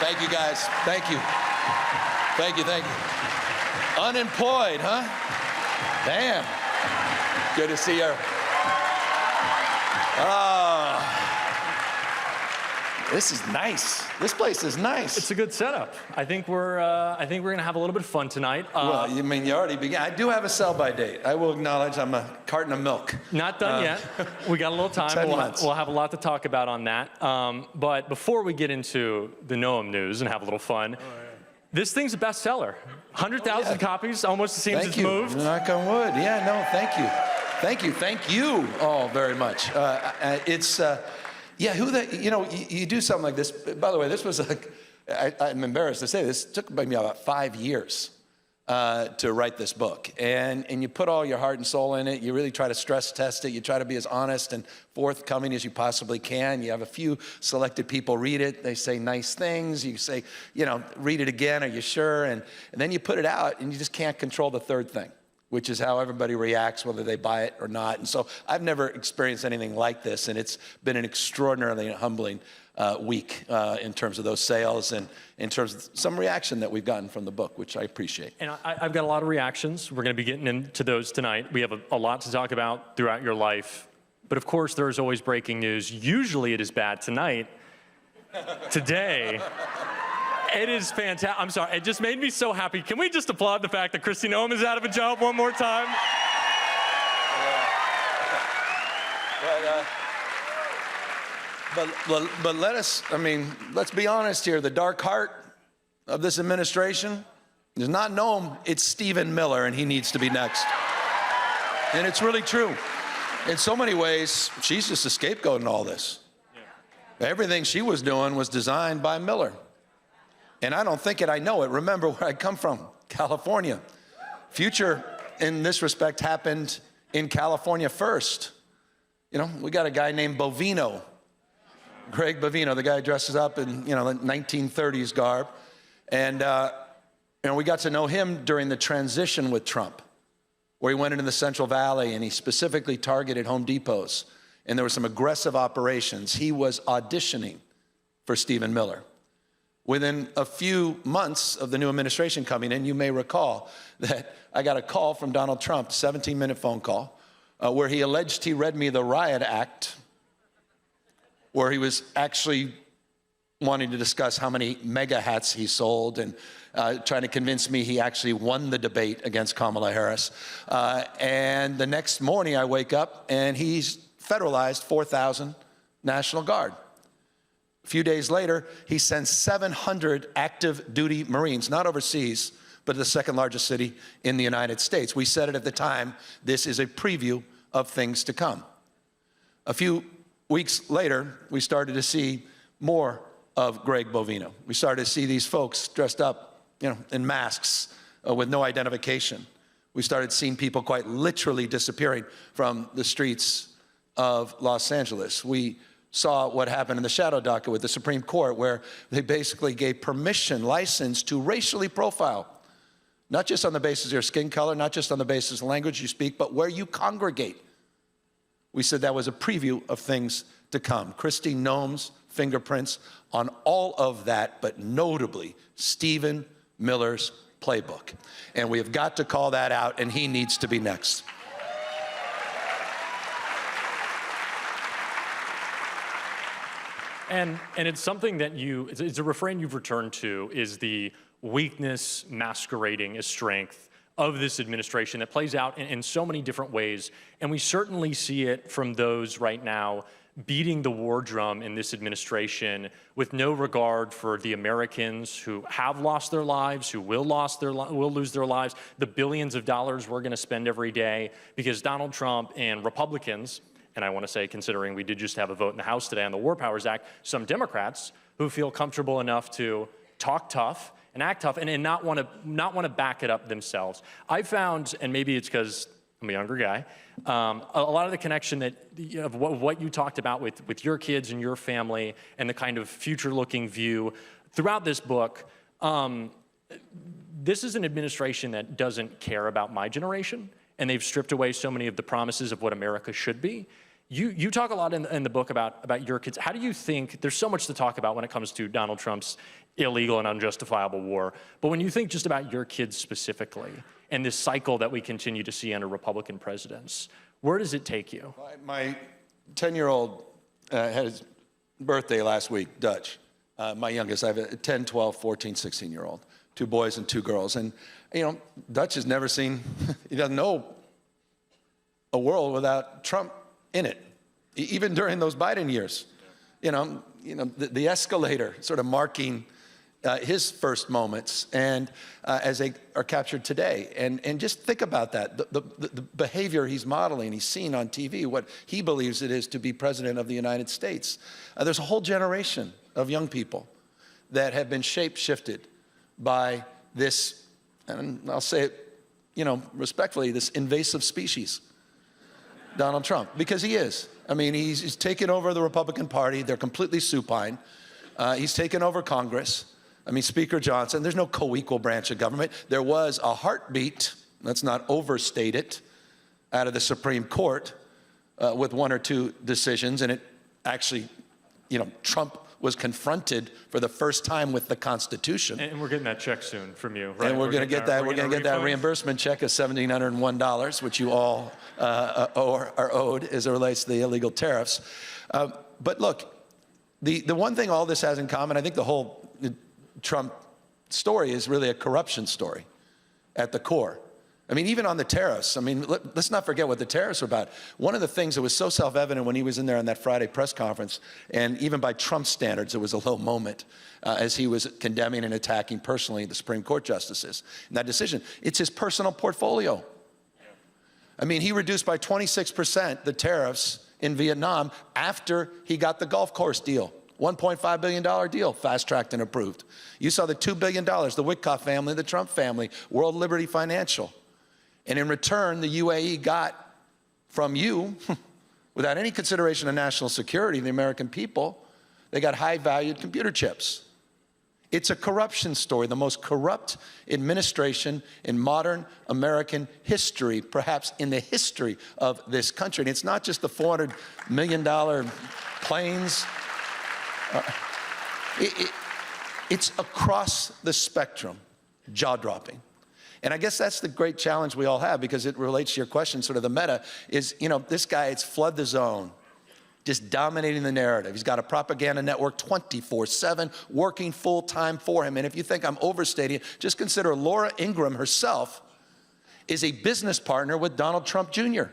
Thank you, guys. Thank you. Thank you, thank you. Unemployed, huh? Damn. Good to see her. This is nice. This place is nice. It's a good setup. I think we're gonna have a little bit of fun tonight. Well, you mean you already began? I do have a sell-by date. I will acknowledge I'm a carton of milk. Not done yet. We got a little time. 10 months. We'll have a lot to talk about on that. But before we get into the Noam news and have a little fun, this thing's a bestseller. 100,000 copies. Almost seems it's moved. Knock on wood. Yeah. No. Thank you. Thank you. Thank you all very much. Yeah, you do something like this. By the way, this was I'm embarrassed to say this, took me about 5 years to write this book. And you put all your heart and soul in it. You really try to stress test it. You try to be as honest and forthcoming as you possibly can. You have a few selected people read it. They say nice things. You say, read it again. Are you sure? And then you put it out and you just can't control the third thing, which is how everybody reacts, whether they buy it or not. And so I've never experienced anything like this, and it's been an extraordinarily humbling week in terms of those sales and in terms of some reaction that we've gotten from the book, which I appreciate. And I've got a lot of reactions. We're going to be getting into those tonight. We have a lot to talk about throughout your life. But of course, there's always breaking news. Usually it is bad. Tonight, today, it is fantastic. I'm sorry, it just made me so happy. Can we just applaud the fact that Kristi Noem is out of a job one more time? But let's be honest here. The dark heart of this administration is not Noem, it's Stephen Miller, and he needs to be next. And it's really true. In so many ways, she's just a scapegoat in all this. Yeah. Everything she was doing was designed by Miller. And I don't think it, I know it. Remember where I come from, California. Future, in this respect, happened in California first. We got a guy named Bovino, Greg Bovino, the guy dresses up in, the 1930s garb. And we got to know him during the transition with Trump, where he went into the Central Valley and he specifically targeted Home Depots. And there were some aggressive operations. He was auditioning for Stephen Miller. Within a few months of the new administration coming in, you may recall that I got a call from Donald Trump, 17-minute phone call, where he alleged he read me the Riot Act, where he was actually wanting to discuss how many mega hats he sold and trying to convince me he actually won the debate against Kamala Harris. And the next morning I wake up and he's federalized 4,000 National Guard. A few days later, he sends 700 active duty Marines, not overseas, but the second largest city in the United States. We said it at the time, this is a preview of things to come. A few weeks later, we started to see more of Greg Bovino. We started to see these folks dressed up, in masks with no identification. We started seeing people quite literally disappearing from the streets of Los Angeles. We saw what happened in the shadow docket with the Supreme Court, where they basically gave permission, license to racially profile, not just on the basis of your skin color, not just on the basis of the language you speak, but where you congregate. We said that was a preview of things to come. Kristi Noem's fingerprints on all of that, but notably Stephen Miller's playbook. And we have got to call that out, and he needs to be next. And it's something that it's a refrain you've returned to, is the weakness masquerading as strength of this administration that plays out in so many different ways. And we certainly see it from those right now beating the war drum in this administration with no regard for the Americans who have lost their lives, who will lose their lives, the billions of dollars we're going to spend every day, because Donald Trump and Republicans, and I want to say, considering we did just have a vote in the House today on the War Powers Act, some Democrats who feel comfortable enough to talk tough and act tough and not want to back it up themselves. I found, and maybe it's because I'm a younger guy, a lot of the connection of what you talked about with your kids and your family and the kind of future-looking view throughout this book. This is an administration that doesn't care about my generation, and they've stripped away so many of the promises of what America should be. You talk a lot in the book about your kids. How do you think, there's so much to talk about when it comes to Donald Trump's illegal and unjustifiable war. But when you think just about your kids specifically and this cycle that we continue to see under Republican presidents, where does it take you? My 10-year-old had his birthday last week, Dutch. My youngest, I have a 10, 12, 14, 16-year-old, 2 boys and 2 girls. And, Dutch has never seen, he doesn't know a world without Trump in it, even during those Biden years. The escalator sort of marking his first moments, and as they are captured today. And just think about that, the behavior he's modeling, he's seen on TV, what he believes it is to be president of the United States. There's a whole generation of young people that have been shape-shifted by this, and I'll say it, respectfully, this invasive species, Donald Trump, because he is. I mean, he's taken over the Republican Party. They're completely supine. He's taken over Congress. I mean, Speaker Johnson, there's no co-equal branch of government. There was a heartbeat, let's not overstate it, out of the Supreme Court with 1 or 2 decisions, and it actually, Trump was confronted for the first time with the Constitution. And we're getting that check soon from you, right? And we're going to get that reimbursement check of $1,701, which you all are owed as it relates to the illegal tariffs. But look, the one thing all this has in common, I think the whole Trump story is really a corruption story at the core. I mean, even on the tariffs, I mean, let's not forget what the tariffs are about. One of the things that was so self-evident when he was in there on that Friday press conference, and even by Trump standards, it was a low moment as he was condemning and attacking personally the Supreme Court justices. And that decision, it's his personal portfolio. I mean, he reduced by 26% the tariffs in Vietnam after he got the golf course deal. $1.5 billion deal, fast-tracked and approved. You saw the $2 billion, the Witkoff family, the Trump family, World Liberty Financial. And in return, the UAE got from you, without any consideration of national security, the American people, they got high-valued computer chips. It's a corruption story, the most corrupt administration in modern American history, perhaps in the history of this country. And it's not just the $400 million planes. It's across the spectrum, jaw-dropping. And I guess that's the great challenge we all have, because it relates to your question, sort of the meta, is, this guy, it's flood the zone, just dominating the narrative. He's got a propaganda network 24/7, working full-time for him. And if you think I'm overstating it, just consider Laura Ingraham herself is a business partner with Donald Trump Jr.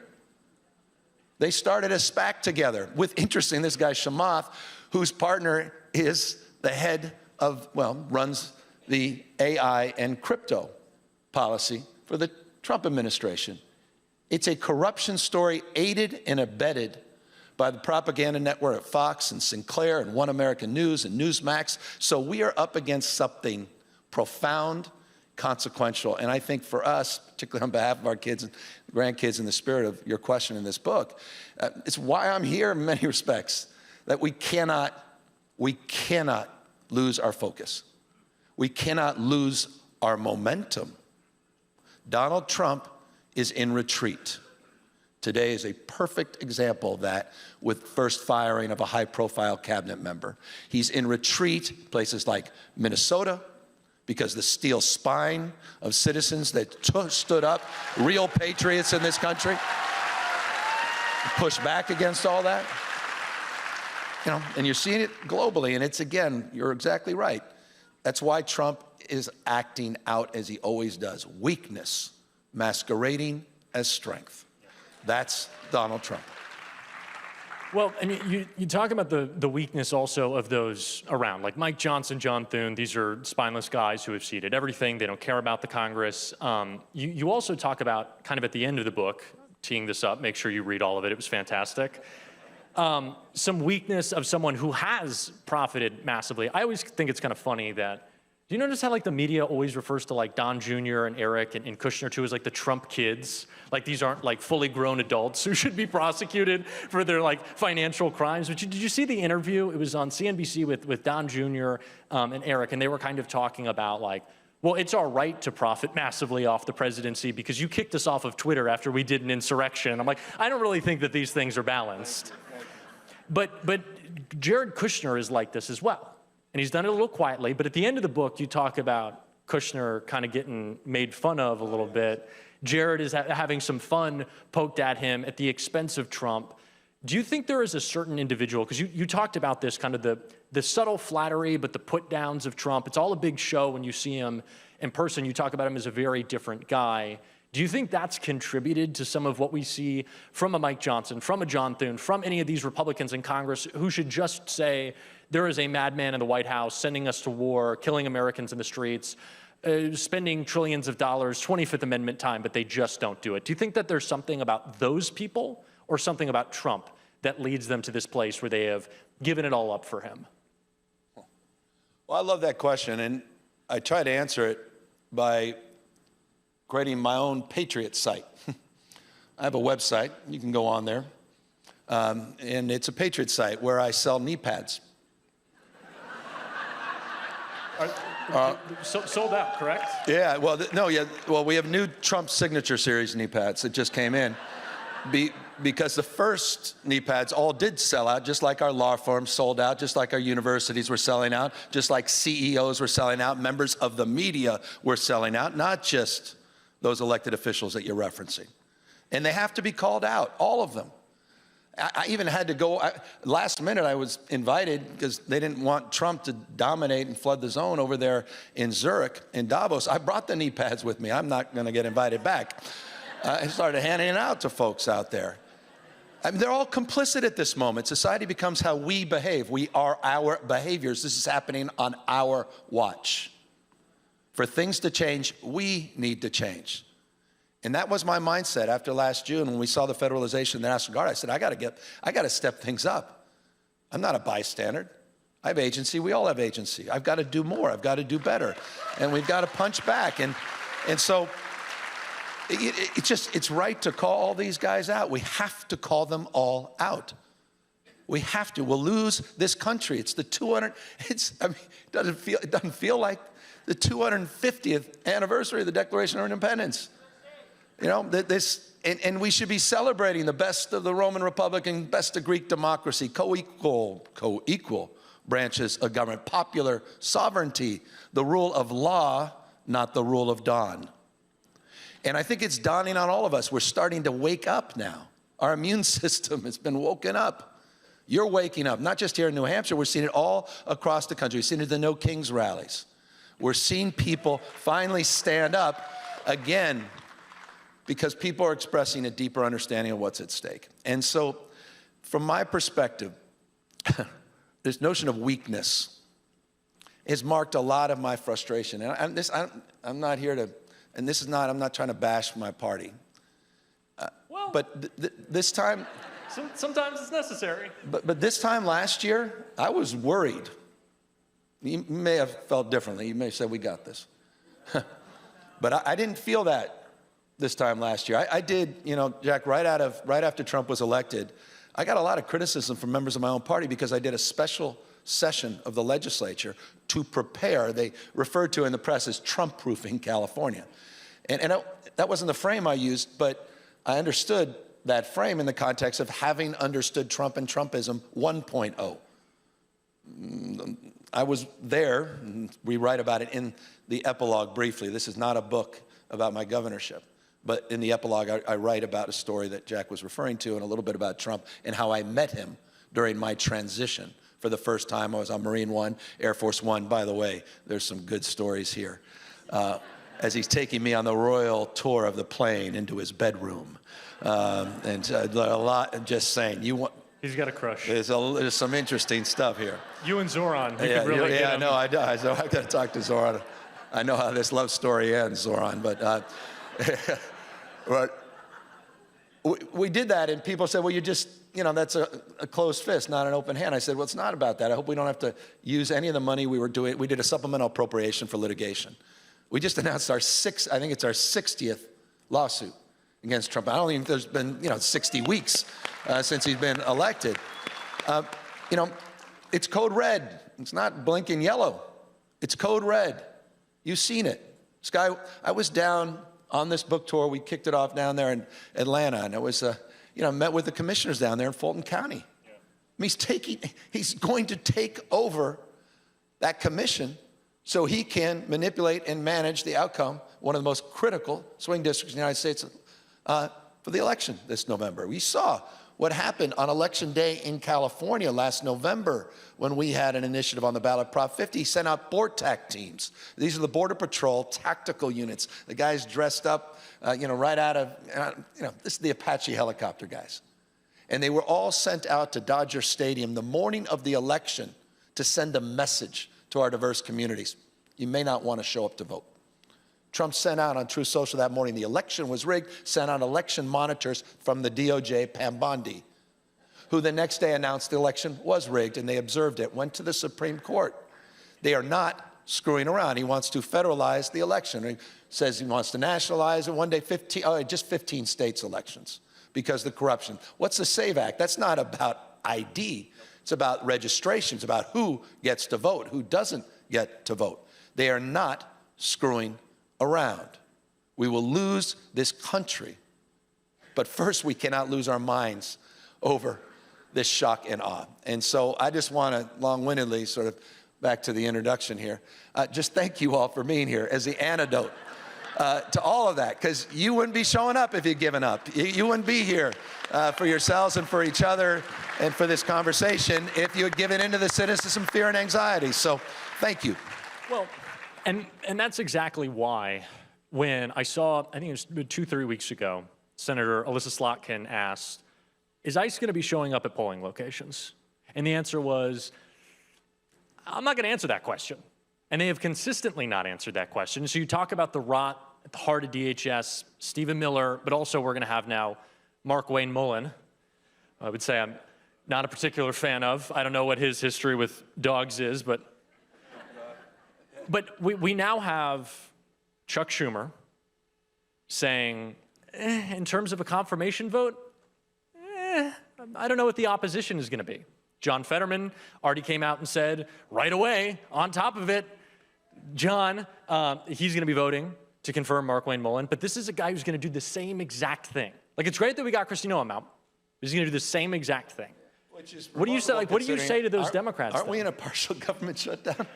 They started a SPAC together with, interesting, this guy Chamath, whose partner is the head of, runs the AI and crypto policy for the Trump administration. It's a corruption story aided and abetted by the propaganda network at Fox and Sinclair and One American News and Newsmax. So we are up against something profound, consequential. And I think for us, particularly on behalf of our kids and grandkids, in the spirit of your question in this book, it's why I'm here in many respects, that we cannot lose our focus. We cannot lose our momentum. Donald Trump is in retreat. Today is a perfect example of that, with first firing of a high-profile cabinet member. He's in retreat places like Minnesota, because the steel spine of citizens that stood up, real patriots in this country, pushed back against all that. And you're seeing it globally, and it's, again, you're exactly right. That's why Trump is acting out as he always does. Weakness masquerading as strength. That's Donald Trump. Well, and you talk about the weakness also of those around, like Mike Johnson, John Thune. These are spineless guys who have ceded everything. They don't care about the Congress. You also talk about, kind of at the end of the book, teeing this up, make sure you read all of it. It was fantastic. Some weakness of someone who has profited massively. I always think it's kind of funny that, do you notice how like the media always refers to like Don Jr. and Eric and Kushner too as like the Trump kids? Like these aren't like fully grown adults who should be prosecuted for their like financial crimes. But did you see the interview? It was on CNBC with Don Jr. And Eric, and they were kind of talking about like, well, it's our right to profit massively off the presidency because you kicked us off of Twitter after we did an insurrection. I'm like, I don't really think that these things are balanced. But Jared Kushner is like this as well. and he's done it a little quietly, but at the end of the book, you talk about Kushner kind of getting made fun of a little bit. Jared is having some fun poked at him at the expense of Trump. Do you think there is a certain individual, because you talked about this, kind of the subtle flattery, but the put downs of Trump. It's all a big show when you see him in person. You talk about him as a very different guy. Do you think that's contributed to some of what we see from a Mike Johnson, from a John Thune, from any of these Republicans in Congress who should just say, there is a madman in the White House sending us to war, killing Americans in the streets, spending trillions of dollars, 25th Amendment time, but they just don't do it? Do you think that there's something about those people or something about Trump that leads them to this place where they have given it all up for him? Well, I love that question, and I try to answer it by creating my own Patriot site. I have a website. You can go on there. And it's a Patriot site where I sell knee pads. Sold out, correct? Yeah, well, well, we have new Trump Signature Series knee pads that just came in. Because the first knee pads all did sell out, just like our law firms sold out, just like our universities were selling out, just like CEOs were selling out, members of the media were selling out, not just those elected officials that you're referencing. And they have to be called out, all of them. I even had to go, last minute I was invited because they didn't want Trump to dominate and flood the zone over there in Zurich, in Davos. I brought the knee pads with me. I'm not gonna get invited back. I started handing it out to folks out there. I mean, they're all complicit at this moment. Society becomes how we behave. We are our behaviors. This is happening on our watch. For things to change, we need to change. And that was my mindset after last June when we saw the federalization of the National Guard. I said, I gotta step things up. I'm not a bystander. I have agency. We all have agency. I've got to do more. I've got to do better. And we've got to punch back. And so it's right to call all these guys out. We have to call them all out. We have to. We'll lose this country. It's the 200. I mean, it doesn't feel like the 250th anniversary of the Declaration of Independence. You know, and we should be celebrating the best of the Roman Republic and best of Greek democracy, co-equal branches of government, popular sovereignty, the rule of law, not the rule of dawn. And I think it's dawning on all of us. We're starting to wake up now. Our immune system has been woken up. You're waking up, not just here in New Hampshire. We're seeing it all across the country. We're seeing it at the No Kings rallies. We're seeing people finally stand up again because people are expressing a deeper understanding of what's at stake. And so, from my perspective, this notion of weakness has marked a lot of my frustration. And I'm not here to, and this is not, I'm not trying to bash my party. But this time... Sometimes it's necessary. But this time last year, I was worried. You may have felt differently. You may have said, we got this. But I didn't feel that this time last year. I did, you know, Jack, right after Trump was elected, I got a lot of criticism from members of my own party because I did a special session of the legislature to prepare. They referred to in the press as Trump-proofing California. And that wasn't the frame I used, but I understood that frame in the context of having understood Trump and Trumpism 1.0. I was there, and we write about it in the epilogue briefly. This is not a book about my governorship, but in the epilogue, I write about a story that Jack was referring to and a little bit about Trump and how I met him during my transition. For the first time, I was on Marine One, Air Force One. By the way, there's some good stories here. As he's taking me on the royal tour of the plane into his bedroom. And a lot, I'm just saying, he's got a crush. There's some interesting stuff here. You and Zoran, you could really get him. No, I got to talk to Zoran. I know how this love story ends, Zoran, but we did that, and people said, well, you just, you know, that's a closed fist, not an open hand. I said, well, it's not about that. I hope we don't have to use any of the money we were doing. We did a supplemental appropriation for litigation. We just announced I think it's our 60th lawsuit against Trump. I don't even think there's been, 60 weeks since he's been elected. It's code red. It's not blinking yellow. It's code red. You've seen it. Sky, I was down on this book tour. We kicked it off down there in Atlanta, and it was, met with the commissioners down there in Fulton County. Yeah. I mean, he's going to take over that commission so he can manipulate and manage the outcome, one of the most critical swing districts in the United States for the election this November. We saw what happened on Election Day in California last November when we had an initiative on the ballot. Prop 50 sent out BORTAC teams. These are the Border Patrol tactical units. The guys dressed up, right out of, this is the Apache helicopter guys. And they were all sent out to Dodger Stadium the morning of the election to send a message to our diverse communities. You may not want to show up to vote. Trump sent out on Truth Social that morning, the election was rigged, sent out election monitors from the DOJ, Pam Bondi, who the next day announced the election was rigged, and they observed it, went to the Supreme Court. They are not screwing around. He wants to federalize the election. He says he wants to nationalize it one day, just 15 states elections because of the corruption. What's the SAVE Act? That's not about ID. It's about registration. It's about who gets to vote, who doesn't get to vote. They are not screwing around. We will lose this country. But first, we cannot lose our minds over this shock and awe. And so I just want to long-windedly, sort of back to the introduction here, just thank you all for being here as the antidote to all of that, because you wouldn't be showing up if you'd given up. You wouldn't be here for yourselves and for each other and for this conversation if you had given into the cynicism, fear, and anxiety. So thank you. Well, and that's exactly why when I saw, I think it was 2-3 weeks ago, Senator Alyssa Slotkin asked, is ICE going to be showing up at polling locations? And the answer was, I'm not going to answer that question. And they have consistently not answered that question. So you talk about the rot at the heart of DHS, Stephen Miller, but also we're going to have now Markwayne Mullin. I would say I'm not a particular fan of. I don't know what his history with dogs is, but we now have Chuck Schumer saying, in terms of a confirmation vote, I don't know what the opposition is going to be. John Fetterman already came out and said right away, on top of it, John, he's going to be voting to confirm Markwayne Mullin, but this is a guy who's going to do the same exact thing. Like, it's great that we got Kristi Noem out. He's going to do the same exact thing. Which is what do you say? Like, what do you say to those Democrats? Aren't we in a partial government shutdown?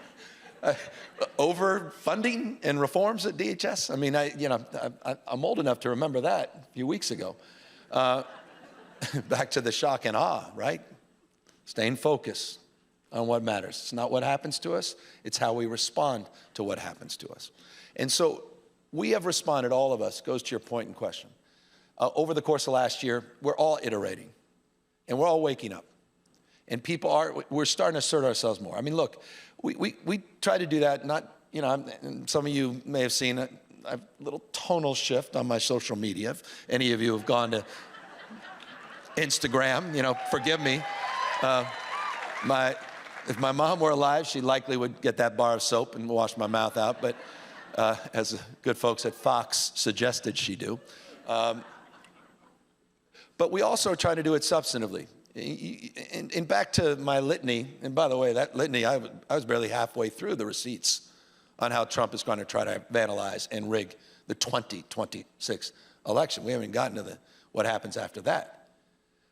Over funding and reforms at DHS? I mean, I'm old enough to remember that a few weeks ago. Back to the shock and awe, right? Staying focused on what matters. It's not what happens to us, it's how we respond to what happens to us. And so we have responded, all of us, goes to your point and question. Over the course of last year, we're all iterating, and we're all waking up. And we're starting to assert ourselves more. I mean, look, we try to do that, and some of you may have seen it. I have a little tonal shift on my social media. If any of you have gone to Instagram, forgive me. If my mom were alive, she likely would get that bar of soap and wash my mouth out, but as the good folks at Fox suggested she do. But we also try to do it substantively. And back to my litany, and by the way, that litany, I was barely halfway through the receipts on how Trump is going to try to vandalize and rig the 2026 election. We haven't gotten to what happens after that.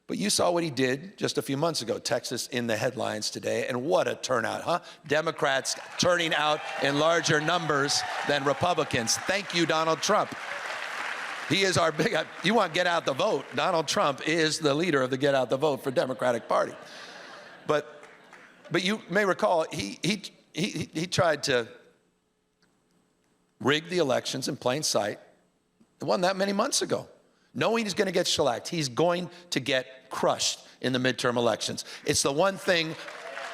But you saw what he did just a few months ago. Texas in the headlines today, and what a turnout, huh? Democrats turning out in larger numbers than Republicans. Thank you, Donald Trump. He is our big, you want get out the vote. Donald Trump is the leader of the get out the vote for Democratic Party. But you may recall, he tried to rig the elections in plain sight. It wasn't that many months ago. Knowing he's going to get shellacked, he's going to get crushed in the midterm elections. It's the one thing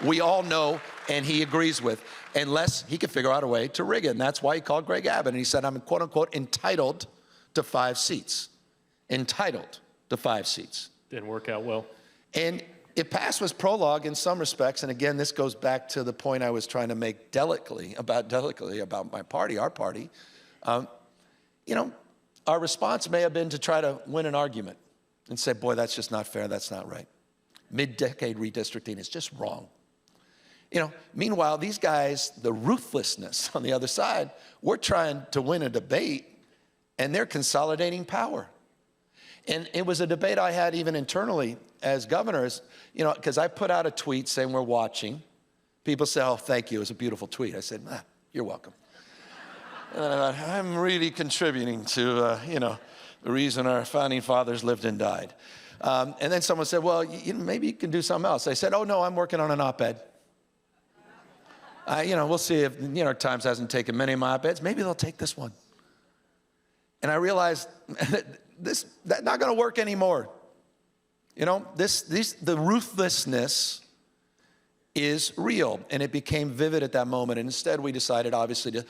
we all know and he agrees with, unless he can figure out a way to rig it. And that's why he called Greg Abbott and he said, I'm quote unquote entitled to 5 seats. Entitled to 5 seats. Didn't work out well. And it passed was prologue in some respects. And again, this goes back to the point I was trying to make delicately about my party, our party. Our response may have been to try to win an argument and say, boy, that's just not fair, that's not right. Mid-decade redistricting is just wrong. Meanwhile, these guys, the ruthlessness on the other side, we're trying to win a debate and they're consolidating power. And it was a debate I had even internally as governor, because I put out a tweet saying we're watching People say, oh, thank you, it was a beautiful tweet. I said, you're welcome. And I thought, I'm really contributing to, the reason our founding fathers lived and died. And then someone said, well, maybe you can do something else. I said, oh, no, I'm working on an op-ed. We'll see if New York Times hasn't taken many of my op-eds. Maybe they'll take this one. And I realized that's not going to work anymore. The ruthlessness is real, and it became vivid at that moment. And instead, we decided, obviously, to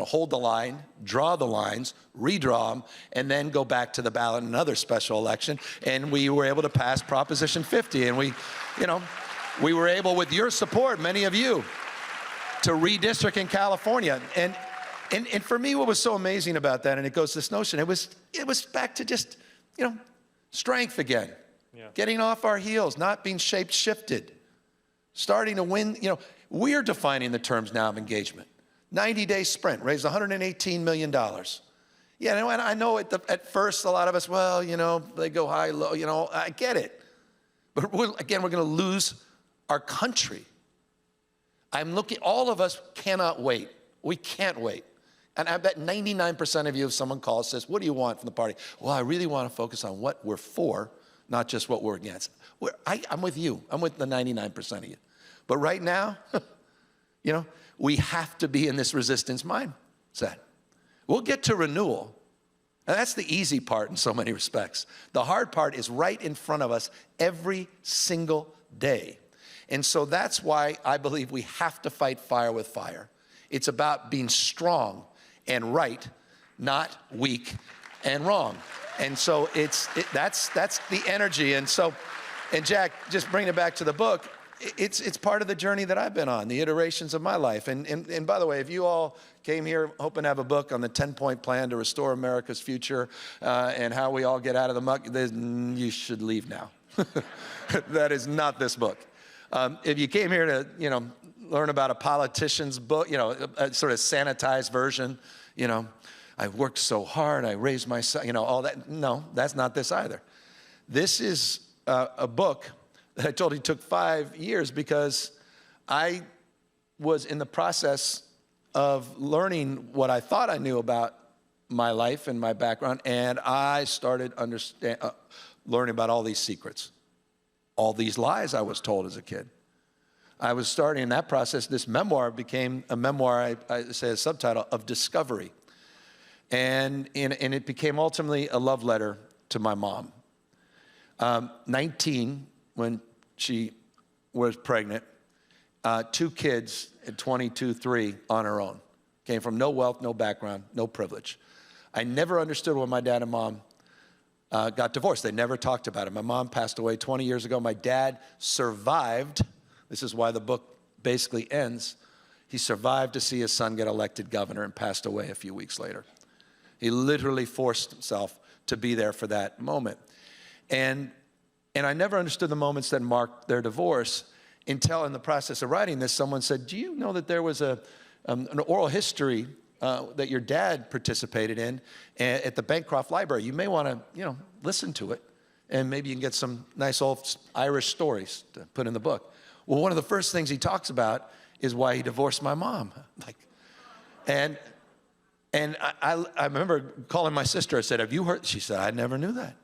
hold the line, draw the lines, redraw them, and then go back to the ballot in another special election. And we were able to pass Proposition 50, and we were able, with your support, many of you, to redistrict in California. And for me, what was so amazing about that, and it goes to this notion, it was back to just, strength again. Yeah. Getting off our heels, not being shifted, starting to win. We're defining the terms now of engagement. 90-day sprint, raised $118 million. Yeah, and I know at first a lot of us, they go high, low, I get it. But we're going to lose our country. All of us cannot wait. We can't wait. And I bet 99% of you, if someone calls, says, what do you want from the party? Well, I really want to focus on what we're for, not just what we're against. I'm with you. I'm with the 99% of you. But right now, we have to be in this resistance mindset. We'll get to renewal. And that's the easy part in so many respects. The hard part is right in front of us every single day. And so that's why I believe we have to fight fire with fire. It's about being strong and right, not weak and wrong. And so that's the energy. And Jack, just bringing it back to the book, it's part of the journey that I've been on, the iterations of my life. And by the way, if you all came here hoping to have a book on the 10-point plan to restore America's future and how we all get out of the muck, then you should leave now. That is not this book. If you came here to, learn about a politician's book, a sort of sanitized version, I worked so hard, I raised my son, all that. No, that's not this either. This is a book that I told you took 5 years because I was in the process of learning what I thought I knew about my life and my background, and I started learning about all these secrets, all these lies I was told as a kid. I was starting in that process. This memoir became a memoir, I say a subtitle, of discovery. And it became ultimately a love letter to my mom. 19, when she was pregnant, 2 kids at 22, 3 on her own. Came from no wealth, no background, no privilege. I never understood when my dad and mom got divorced. They never talked about it. My mom passed away 20 years ago. My dad survived. This is why the book basically ends. He survived to see his son get elected governor and passed away a few weeks later. He literally forced himself to be there for that moment. And I never understood the moments that marked their divorce until in the process of writing this, someone said, do you know that there was an oral history that your dad participated in at the Bancroft Library? You may want to, listen to it, and maybe you can get some nice old Irish stories to put in the book. Well, one of the first things he talks about is why he divorced my mom. And I remember calling my sister. I said, have you heard? She said, I never knew that.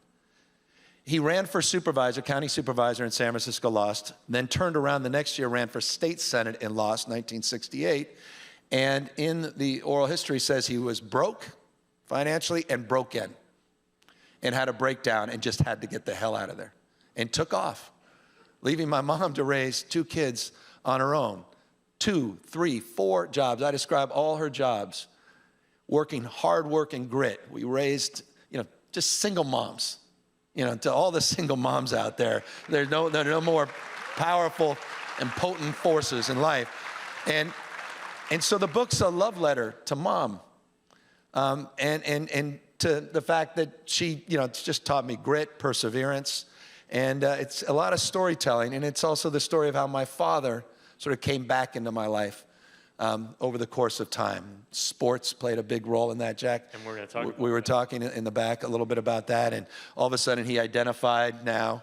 He ran for supervisor, county supervisor in San Francisco, lost, then turned around the next year, ran for state senate and lost, 1968. And in the oral history says he was broke financially and broken and had a breakdown and just had to get the hell out of there and took off, leaving my mom to raise 2 kids on her own. 2, 3, 4 jobs. I describe all her jobs. Working hard work and grit. We raised, just single moms. To all the single moms out there, there are no more powerful and potent forces in life. And so the book's a love letter to mom. And to the fact that she, it's just taught me grit, perseverance. And it's a lot of storytelling. And it's also the story of how my father sort of came back into my life over the course of time. Sports played a big role in that, Jack. And we're going to talk about that. We were talking in the back a little bit about that, and all of a sudden he identified now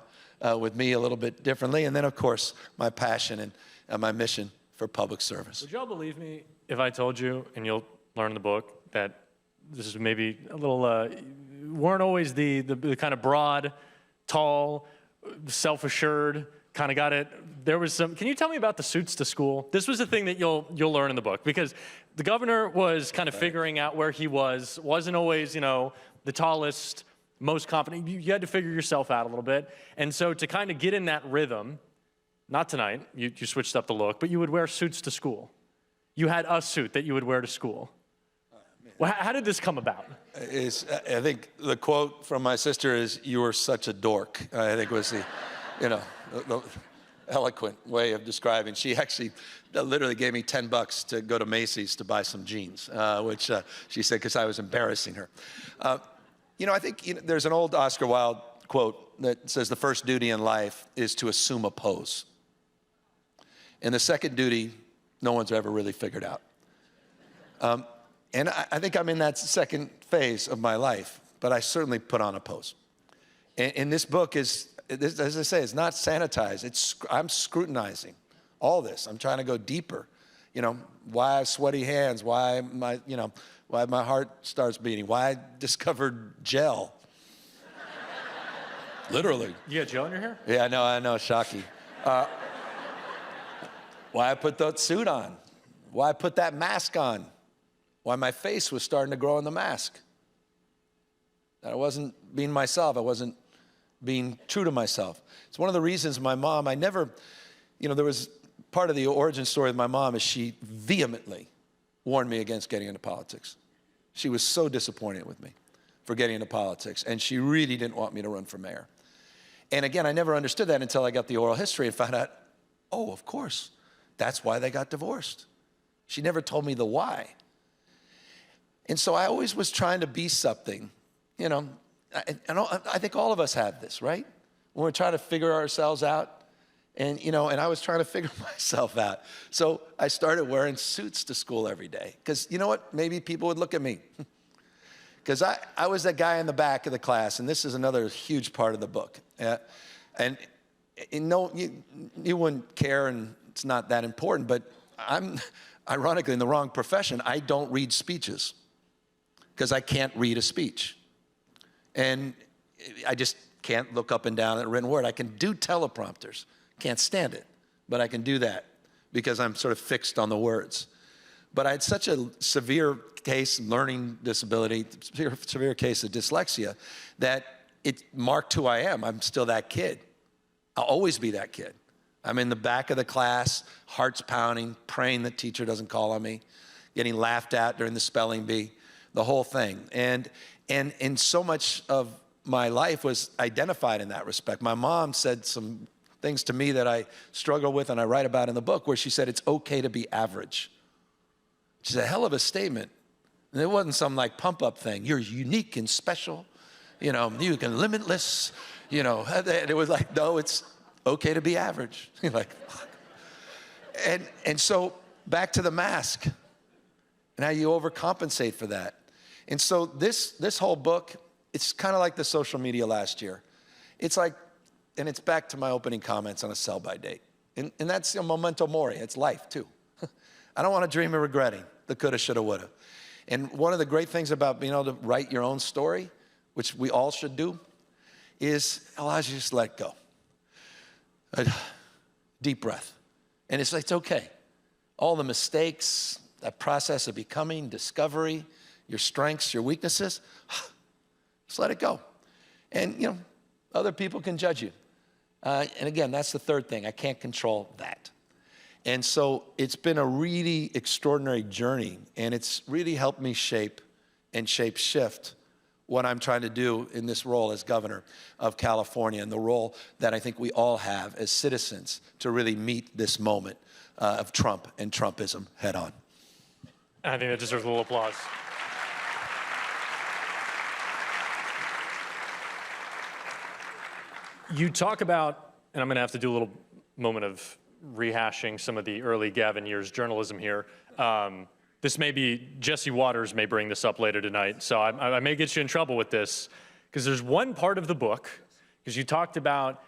with me a little bit differently. And then, of course, my passion and my mission for public service. Would y'all believe me if I told you, and you'll learn in the book, that this is maybe a little, weren't always the kind of broad, tall, self-assured, kind of got it. There was some, can you tell me about the suits to school? This was the thing that you'll learn in the book, because the governor was kind of figuring out where he wasn't always, the tallest, most confident. You had to figure yourself out a little bit. And so to kind of get in that rhythm, not tonight, you switched up the look, but you would wear suits to school. You had a suit that you would wear to school. Well, how did this come about? I think the quote from my sister is, "You were such a dork," I think was the, the eloquent way of describing. She actually literally gave me $10 to go to Macy's to buy some jeans, which she said because I was embarrassing her. I think there's an old Oscar Wilde quote that says the first duty in life is to assume a pose. And the second duty, no one's ever really figured out. And I think I'm in that second phase of my life, but I certainly put on a pose. And this book is, as I say, it's not sanitized. I'm scrutinizing all this. I'm trying to go deeper. Why I have sweaty hands, why my heart starts beating, why I discovered gel. Literally. You got gel in your hair? Yeah, I know, shocky. Why I put that suit on, why I put that mask on, why my face was starting to grow in the mask. That I wasn't being myself, I wasn't being true to myself. It's one of the reasons my mom, there was part of the origin story of my mom is she vehemently warned me against getting into politics. She was so disappointed with me for getting into politics, and she really didn't want me to run for mayor. And again, I never understood that until I got the oral history and found out, oh, of course, that's why they got divorced. She never told me the why. And so I always was trying to be something, I think all of us have this, right? When we're trying to figure ourselves out, and I was trying to figure myself out. So I started wearing suits to school every day, because you know what? Maybe people would look at me. Because I was that guy in the back of the class, and this is another huge part of the book. And you wouldn't care, and it's not that important, but I'm ironically in the wrong profession. I don't read speeches because I can't read a speech. And I just can't look up and down at a written word. I can do teleprompters, can't stand it, but I can do that because I'm sort of fixed on the words. But I had such a severe case, learning disability, severe case of dyslexia, that it marked who I am. I'm still that kid. I'll always be that kid. I'm in the back of the class, heart's pounding, praying the teacher doesn't call on me, getting laughed at during the spelling bee, the whole thing. And so much of my life was identified in that respect. My mom said some things to me that I struggle with and I write about in the book, where she said it's okay to be average. Which is a hell of a statement. And it wasn't some like pump up thing. You're unique and special. You can limitless. It was like, no, it's okay to be average. Like, and so back to the mask and how you overcompensate for that. And so this whole book, it's kind of like the social media last year. It's like, and it's back to my opening comments on a sell-by date. And that's memento mori. It's life too. I don't want to dream of regretting the coulda, shoulda, woulda. And one of the great things about being able to write your own story, which we all should do, is it allows you to just let go. A deep breath. And it's okay. All the mistakes, that process of becoming, discovery, your strengths, your weaknesses, just let it go. And, other people can judge you. And again, that's the third thing. I can't control that. And so it's been a really extraordinary journey, and it's really helped me shape shift what I'm trying to do in this role as governor of California, and the role that I think we all have as citizens to really meet this moment of Trump and Trumpism head on. I think that deserves a little applause. You talk about, and I'm going to have to do a little moment of rehashing some of the early Gavin years journalism here. This may be, Jesse Waters may bring this up later tonight, so I may get you in trouble with this, because there's one part of the book, because you talked about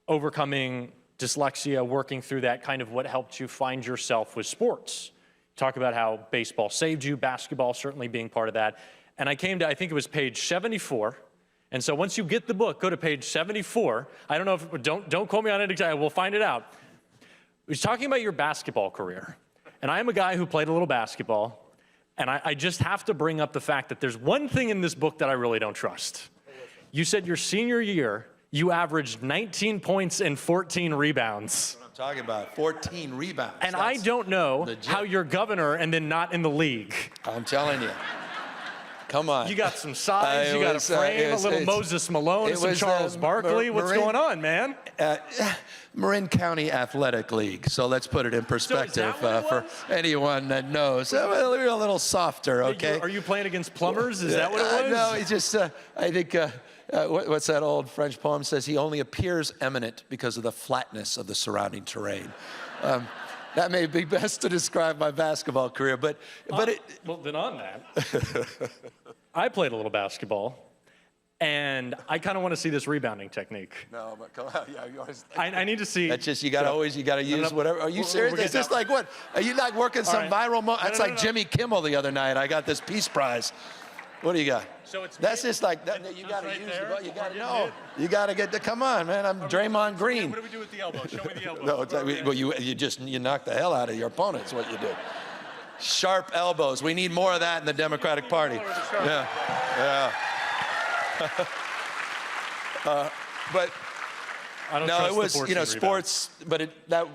overcoming dyslexia, working through that, kind of what helped you find yourself with sports. Talk about how baseball saved you, basketball certainly being part of that. And I came to, I think it was page 74. And so once you get the book, go to page 74. I don't know if, don't quote me on it exactly, we'll find it out. He's talking about your basketball career. And I am a guy who played a little basketball. And I just have to bring up the fact that there's one thing in this book that I really don't trust. You said your senior year, you averaged 19 points and 14 rebounds. That's what I'm talking about, 14 rebounds. And I don't know how you're governor and then not in the league. I'm telling you. Come on. You got some size, you got a frame, a little Moses Malone, some Charles Barkley. What's going on, man? Marin County Athletic League. So let's put it in perspective for anyone that knows. We're a little softer, okay? Are you playing against plumbers? Is that what it was? No, it's just, I think, what's that old French poem says? He only appears eminent because of the flatness of the surrounding terrain. That may be best to describe my basketball career, but well, then on that, I played a little basketball, and I kind of want to see this rebounding technique. No, but come on, yeah, you always. I need to see. That's just you got to use whatever. Are you serious? Is this like what? Are you like working some viral? It's like Jimmy Kimmel the other night. I got this Peace Prize. What do you got? So it's that's just like that. You got to use it. You got to know. You got to get the. Come on, man. I'm Draymond Green. What do we do with the elbow? Show me the elbow. No, well, you knock the hell out of your opponent. Is what you do. Sharp elbows. We need more of that in the Democratic Party. Yeah, yeah. But no, it was sports. But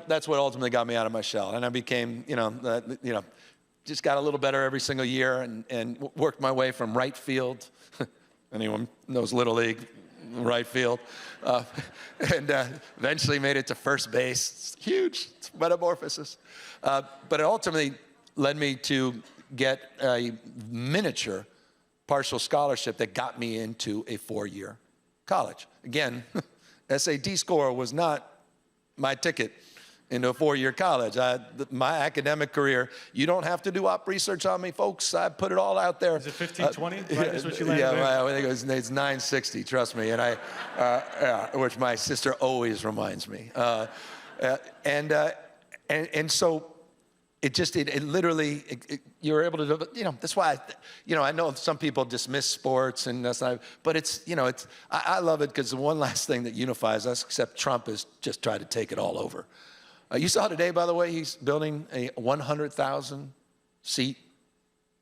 that's what ultimately got me out of my shell, and I became just got a little better every single year, and worked my way from right field. Anyone knows Little League, right field, and eventually made it to first base. It's huge, it's metamorphosis, but it ultimately led me to get a miniature partial scholarship that got me into a 4-year college. Again, SAT score was not my ticket into a 4-year college. My academic career, you don't have to do op research on me, folks. I put it all out there. Is it 1520? Right, is what you landed with? I think it's 960, trust me. And which my sister always reminds me. And so it literally, you were able to do, that's why, I know some people dismiss sports and that's not, but I love it because the one last thing that unifies us, except Trump, is just try to take it all over. You saw today, by the way, he's building a 100,000 seat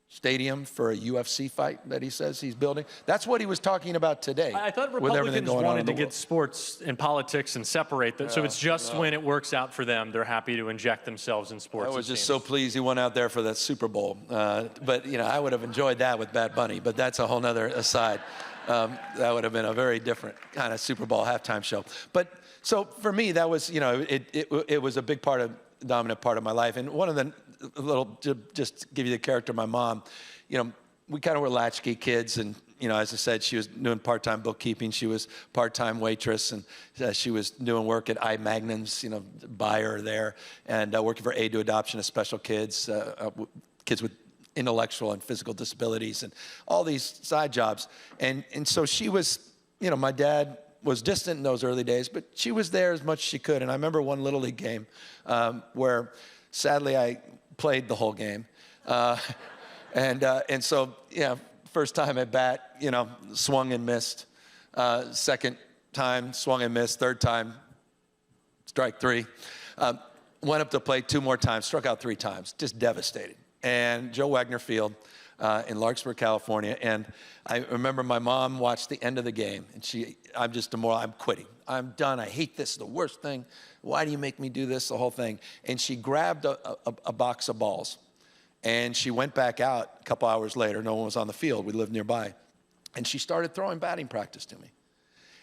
stadium for a UFC fight that he says he's building. That's what he was talking about today. I thought Republicans wanted to get sports and politics and separate them. So it's just when it works out for them, they're happy to inject themselves in sports. I was just so pleased he went out there for that Super Bowl. But I would have enjoyed that with Bad Bunny, but that's a whole nother aside. That would have been a very different kind of Super Bowl halftime show. But so for me, that was, it was a big dominant part of my life. And one of the just give you the character of my mom, we kind of were latchkey kids. And, as I said, she was doing part-time bookkeeping. She was part-time waitress. And she was doing work at I. Magnum's, buyer there. And working for Aid to Adoption of Special Kids, kids with intellectual and physical disabilities and all these side jobs. And so she was, my dad was distant in those early days, but she was there as much as she could. And I remember one Little League game where sadly I played the whole game. And so, first time at bat, swung and missed. Second time, swung and missed. Third time, strike 3. Went up to plate 2 more times, struck out 3 times, just devastated. And Joe Wagner Field in Larkspur, California. And I remember my mom watched the end of the game, and I'm quitting. I'm done. I hate this. The worst thing. Why do you make me do this? The whole thing. And she grabbed a box of balls, and she went back out a couple hours later. No one was on the field. We lived nearby. And she started throwing batting practice to me.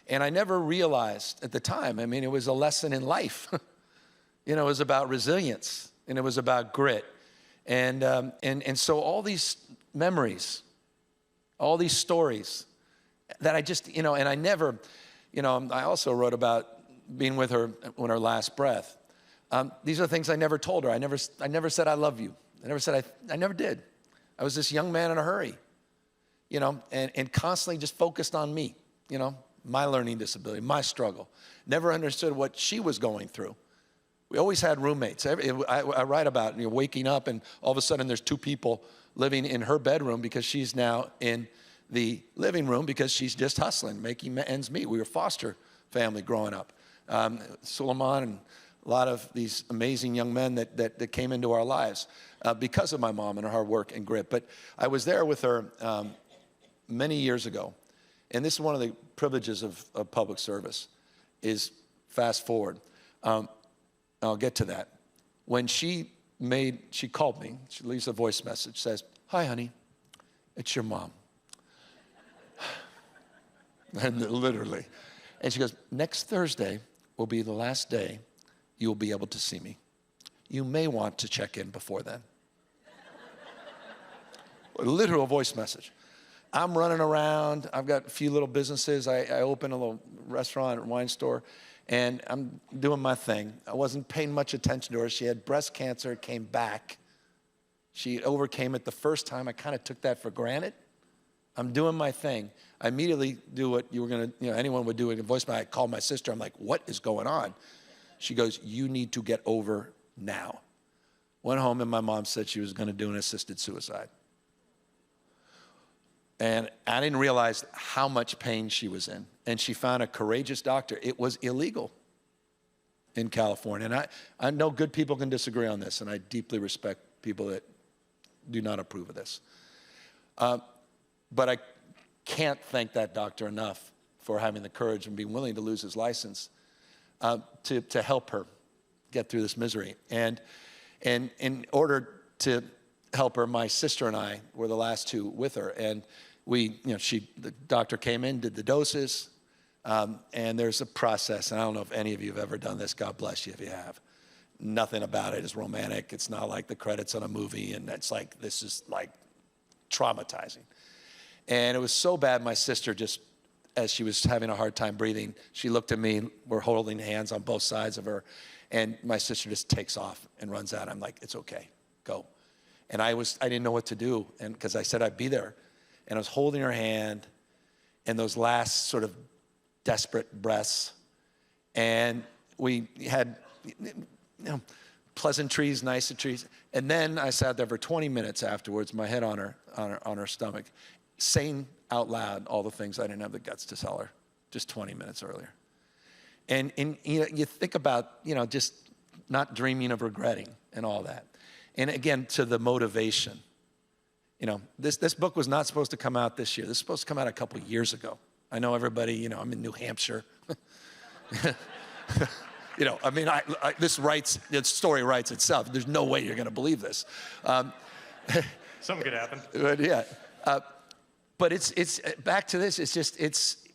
And I never realized at the time, it was a lesson in life. It was about resilience, and it was about grit. And so all these memories, all these stories that I just, and I never, I also wrote about being with her on her last breath. These are things I never told her. I never said I love you. I never did. I was this young man in a hurry, and constantly just focused on me, my learning disability, my struggle. Never understood what she was going through. We always had roommates. I write about waking up and all of a sudden there's two people living in her bedroom because she's now in the living room because she's just hustling, making ends meet. We were a foster family growing up. Suleiman and a lot of these amazing young men that came into our lives because of my mom and her hard work and grit. But I was there with her many years ago. And this is one of the privileges of public service is fast forward. I'll get to that. When she called me, she leaves a voice message, says, "Hi, honey, it's your mom." And literally. And she goes, "Next Thursday will be the last day you'll be able to see me. You may want to check in before then." A literal voice message. I'm running around. I've got a few little businesses. I opened a little restaurant and wine store, and I'm doing my thing. I wasn't paying much attention to her. She had breast cancer, came back. She overcame it the first time. I kind of took that for granted. I'm doing my thing. I immediately do what you were going to, anyone would do in a voicemail. I called my sister. I'm like, "What is going on?" She goes, "You need to get over now." Went home and my mom said she was going to do an assisted suicide. And I didn't realize how much pain she was in. And she found a courageous doctor. It was illegal in California. And I know good people can disagree on this, and I deeply respect people that do not approve of this. But I can't thank that doctor enough for having the courage and being willing to lose his license to help her get through this misery. And in order to help her, my sister and I were the last two with her. And the doctor came in, did the doses, and there's a process. And I don't know if any of you have ever done this. God bless you if you have. Nothing about it is romantic. It's not like the credits on a movie, and it's like, this is like traumatizing. And it was so bad, my sister just, as she was having a hard time breathing, she looked at me, we're holding hands on both sides of her, and my sister just takes off and runs out. I'm like, "It's okay, go." And I didn't know what to do, and because I said I'd be there. And I was holding her hand, and those last sort of desperate breaths. And we had pleasantries, niceties. And then I sat there for 20 minutes afterwards, my head on her stomach, saying out loud all the things I didn't have the guts to tell her just 20 minutes earlier. And you think about, just not dreaming of regretting and all that. And again, to the motivation. This book was not supposed to come out this year. This was supposed to come out a couple years ago. I know everybody, I'm in New Hampshire. This story writes itself. There's no way you're going to believe this. Something could happen. But yeah. But it's back to this. It's just,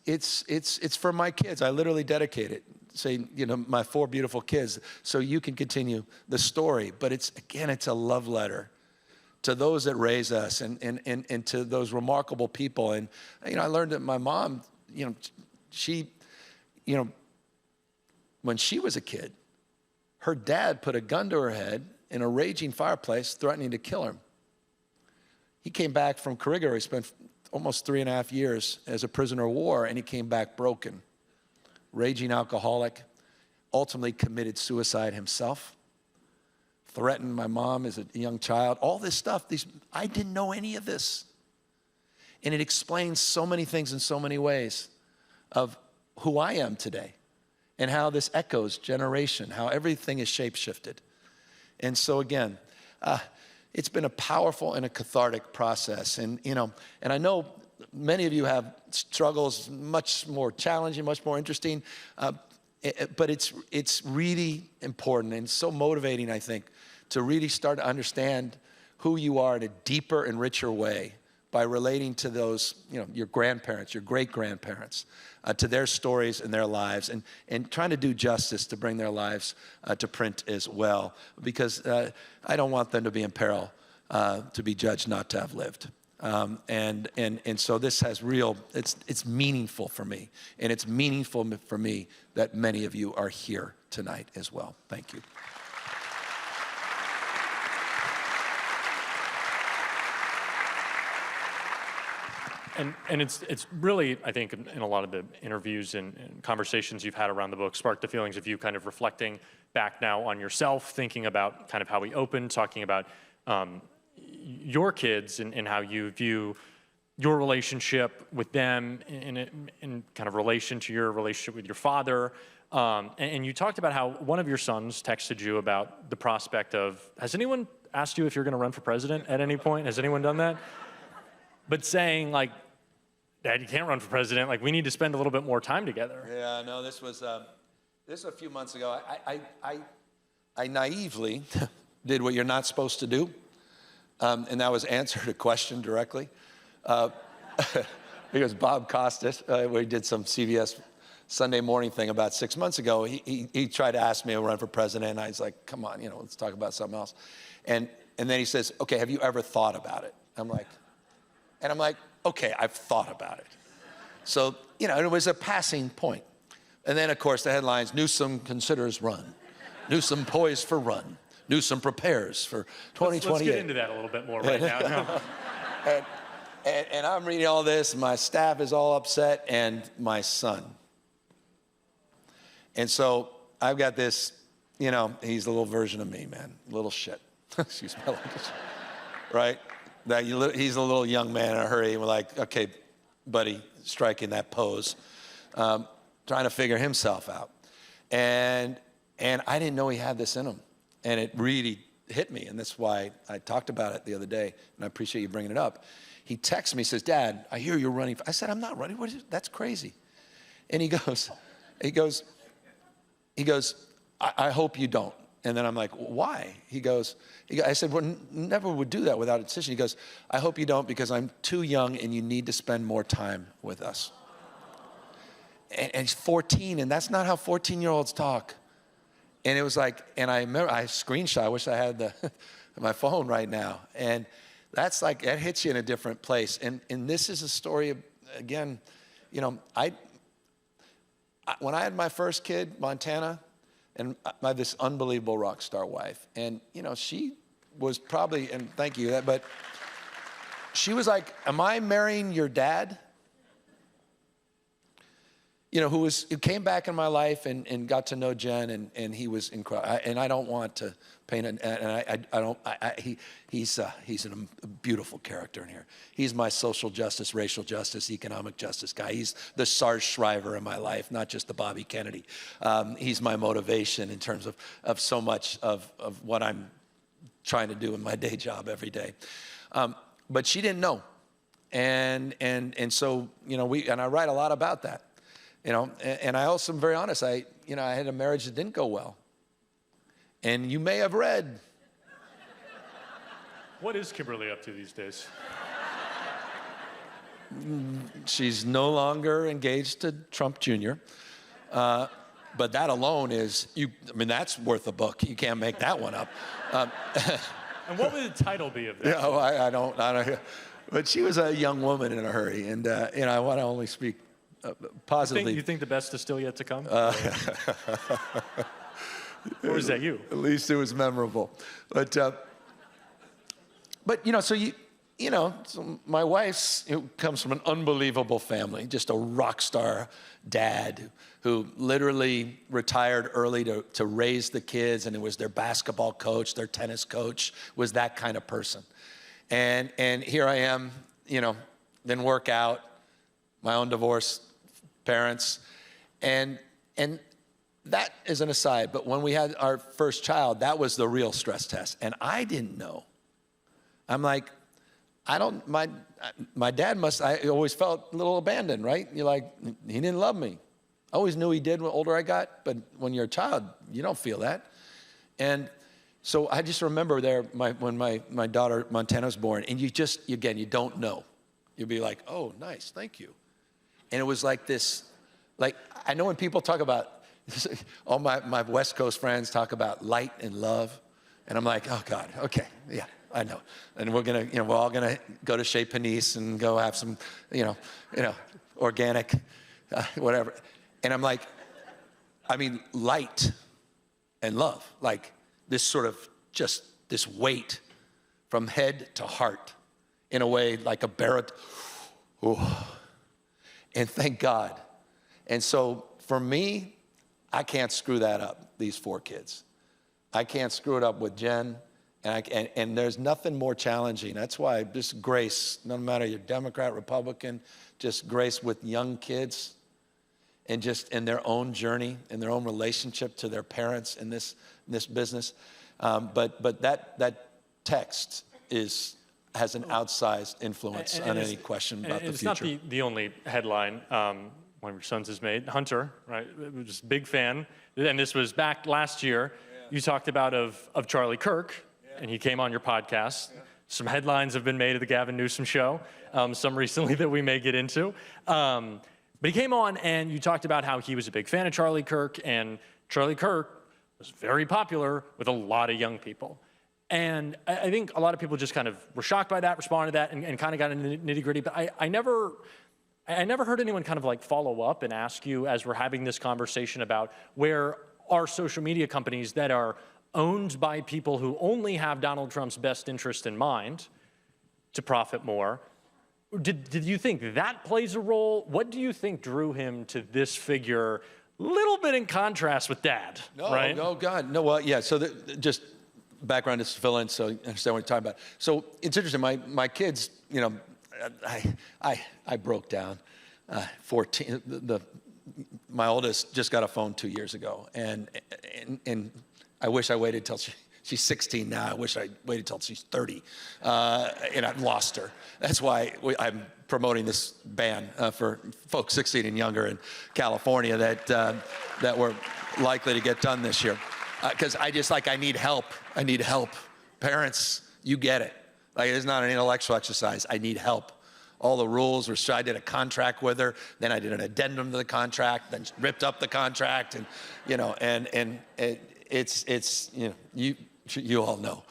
it's for my kids. I literally dedicate it. Say, my 4 beautiful kids, so you can continue the story. But it's a love letter to those that raise us and to those remarkable people. And, I learned that my mom, she, when she was a kid, her dad put a gun to her head in a raging fireplace, threatening to kill her. He came back from Corrigan. He spent almost 3.5 years as a prisoner of war, and he came back broken. Raging alcoholic, ultimately committed suicide himself, threatened my mom as a young child. All this stuff, I didn't know any of this. And it explains so many things in so many ways of who I am today and how this echoes generation, how everything is shape-shifted. And so again, it's been a powerful and a cathartic process. And, and I know many of you have struggles much more challenging, much more interesting, but it's really important and so motivating, I think, to really start to understand who you are in a deeper and richer way by relating to those, your grandparents, your great-grandparents, to their stories and their lives, and trying to do justice to bring their lives to print as well, because I don't want them to be in peril, to be judged not to have lived. And so this has it's meaningful for me, and it's meaningful for me that many of you are here tonight as well. Thank you. And it's really, I think, in a lot of the interviews and conversations you've had around the book, sparked the feelings of you kind of reflecting back now on yourself, thinking about kind of how we opened, talking about your kids and how you view your relationship with them in kind of relation to your relationship with your father. And you talked about how one of your sons texted you about the prospect of, has anyone asked you if you're going to run for president at any point? Has anyone done that? But saying, like, Dad, you can't run for president. Like, we need to spend a little bit more time together. Yeah, no, this was a few months ago. I naively did what you're not supposed to do, and that was answer a question directly. Because Bob Costas, we did some CBS Sunday morning thing about 6 months ago. He tried to ask me to run for president, and I was like, come on, let's talk about something else. And then he says, okay, have you ever thought about it? I'm like, okay, I've thought about it. So, it was a passing point. And then, of course, the headlines, Newsom considers run. Newsom poised for run. Newsom prepares for 2028. Let's get into that a little bit more right now. And I'm reading all this, my staff is all upset, and my son. And so I've got this, he's a little version of me, man, little shit. Excuse my language, right? He's a little young man in a hurry, and we're like, okay, buddy, striking that pose, trying to figure himself out. And I didn't know he had this in him, and it really hit me, and that's why I talked about it the other day, and I appreciate you bringing it up. He texts me, says, Dad, I hear you're running. I said, I'm not running. That's crazy. And he goes, I hope you don't. And then I'm like, why? I said, well, never would do that without a decision. He goes, I hope you don't because I'm too young and you need to spend more time with us. And he's 14, and that's not how 14-year-olds talk. And it was like, and I remember, I screenshot, I wish I had my phone right now. And that's like, that hits you in a different place. And this is a story of, again, when I had my first kid, Montana, and I had this unbelievable rock star wife. And, she was probably, and thank you, but she was like, am I marrying your dad? Who came back in my life and got to know Jen, and he was incredible. And I don't want to paint he's a beautiful character in here. He's my social justice, racial justice, economic justice guy. He's the Sarge Shriver in my life, not just the Bobby Kennedy. He's my motivation in terms of so much of what I'm trying to do in my day job every day. But she didn't know. And so, and I write a lot about that. And I also am very honest. I had a marriage that didn't go well. And you may have read. What is Kimberly up to these days? She's no longer engaged to Trump Jr. But that alone that's worth a book. You can't make that one up. And what would the title be of that? Yeah, I don't. But she was a young woman in a hurry. And, I want to only speak positively. You think the best is still yet to come? Or is that you? At least it was memorable. But so my wife's comes from an unbelievable family, just a rock star dad who literally retired early to raise the kids, and it was their basketball coach, their tennis coach, was that kind of person. And here I am, then work out, my own divorced parents, and that is an aside, but when we had our first child, that was the real stress test, and I didn't know. I'm like, my dad I always felt a little abandoned, right? You're like, he didn't love me. I always knew he did when older I got, but when you're a child, you don't feel that. And so I just remember when my daughter Montana was born, and you don't know. You'll be like, oh, nice, thank you. And it was like this, I know when people talk about, all my West Coast friends talk about light and love, and I'm like, oh God, okay, yeah, I know. And we're all gonna go to Chez Panisse and go have some, organic, whatever. And I'm like, light and love, like this sort of just this weight from head to heart, in a way like a baritone. And thank God. And so for me, I can't screw that up, these 4 kids. I can't screw it up with Jen. And there's nothing more challenging. That's why just grace, no matter you're Democrat, Republican, just grace with young kids and just in their own journey, in their own relationship to their parents in this business. But that text has an outsized influence on any question about the future. It's not the only headline one of your sons has made. Hunter, right, just a big fan. And this was back last year. Yeah. You talked about of Charlie Kirk, yeah. And he came on your podcast. Yeah. Some headlines have been made of the Gavin Newsom show, some recently that we may get into. But he came on and you talked about how he was a big fan of Charlie Kirk, and Charlie Kirk was very popular with a lot of young people. And I think a lot of people just kind of were shocked by that, responded to that, and kind of got into nitty-gritty. But I never heard anyone kind of like follow up and ask you, as we're having this conversation about where are social media companies that are owned by people who only have Donald Trump's best interest in mind to profit more. Did you think that plays a role? What do you think drew him to this figure, a little bit in contrast with Dad, right? No, God, no, well, yeah, so just background just to fill in so you understand what you're talking about. So it's interesting, my kids, you know, I broke down. 14, my oldest just got a phone 2 years ago, and I wish I waited till she's 16 now. I wish I waited till she's 30, and I've lost her. That's why I'm promoting this ban for folks 16 and younger in California that we're likely to get done this year. Because I need help. I need help. Parents, you get it. Like, it's not an intellectual exercise. I need help. All the rules were, so I did a contract with her, then I did an addendum to the contract, then ripped up the contract, and it's you all know.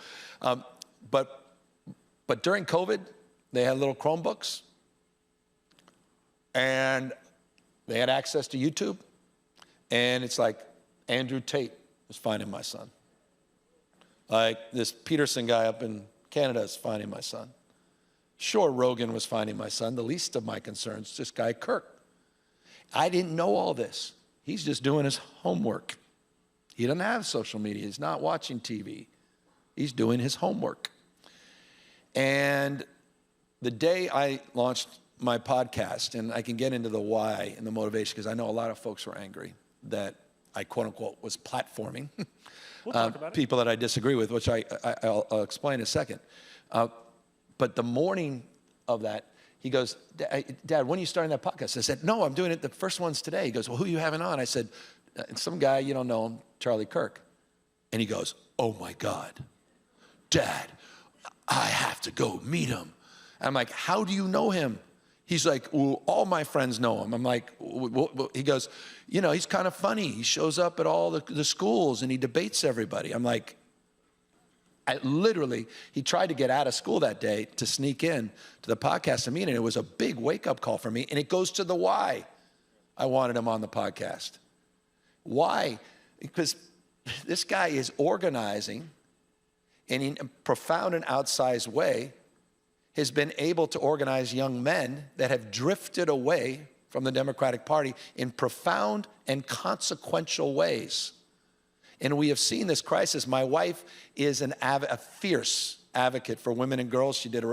But during COVID, they had little Chromebooks, and they had access to YouTube, and it's like Andrew Tate was finding my son. Like this Peterson guy up in Canada is finding my son. Sure, Rogan was finding my son. The least of my concerns, this guy Kirk. I didn't know all this. He's just doing his homework. He doesn't have social media. He's not watching TV. He's doing his homework. And the day I launched my podcast, and I can get into the why and the motivation, because I know a lot of folks were angry that I, quote unquote, was platforming we'll talk about people that I disagree with, which I'll explain in a second. But the morning of that, he goes, Dad, when are you starting that podcast? I said, no, I'm doing it. The first one's today. He goes, well, who are you having on? I said, some guy, you don't know him, Charlie Kirk. And he goes, oh my God, Dad, I have to go meet him. I'm like, how do you know him? He's like, well, all my friends know him. I'm like, he goes, you know, he's kind of funny. He shows up at all the schools and he debates everybody. I'm like, he tried to get out of school that day to sneak in to the podcast meeting. It was a big wake-up call for me, and it goes to the why I wanted him on the podcast. Why? Because this guy is organizing, and in a profound and outsized way, has been able to organize young men that have drifted away from the Democratic Party in profound and consequential ways. And we have seen this crisis. My wife is a fierce advocate for women and girls. She did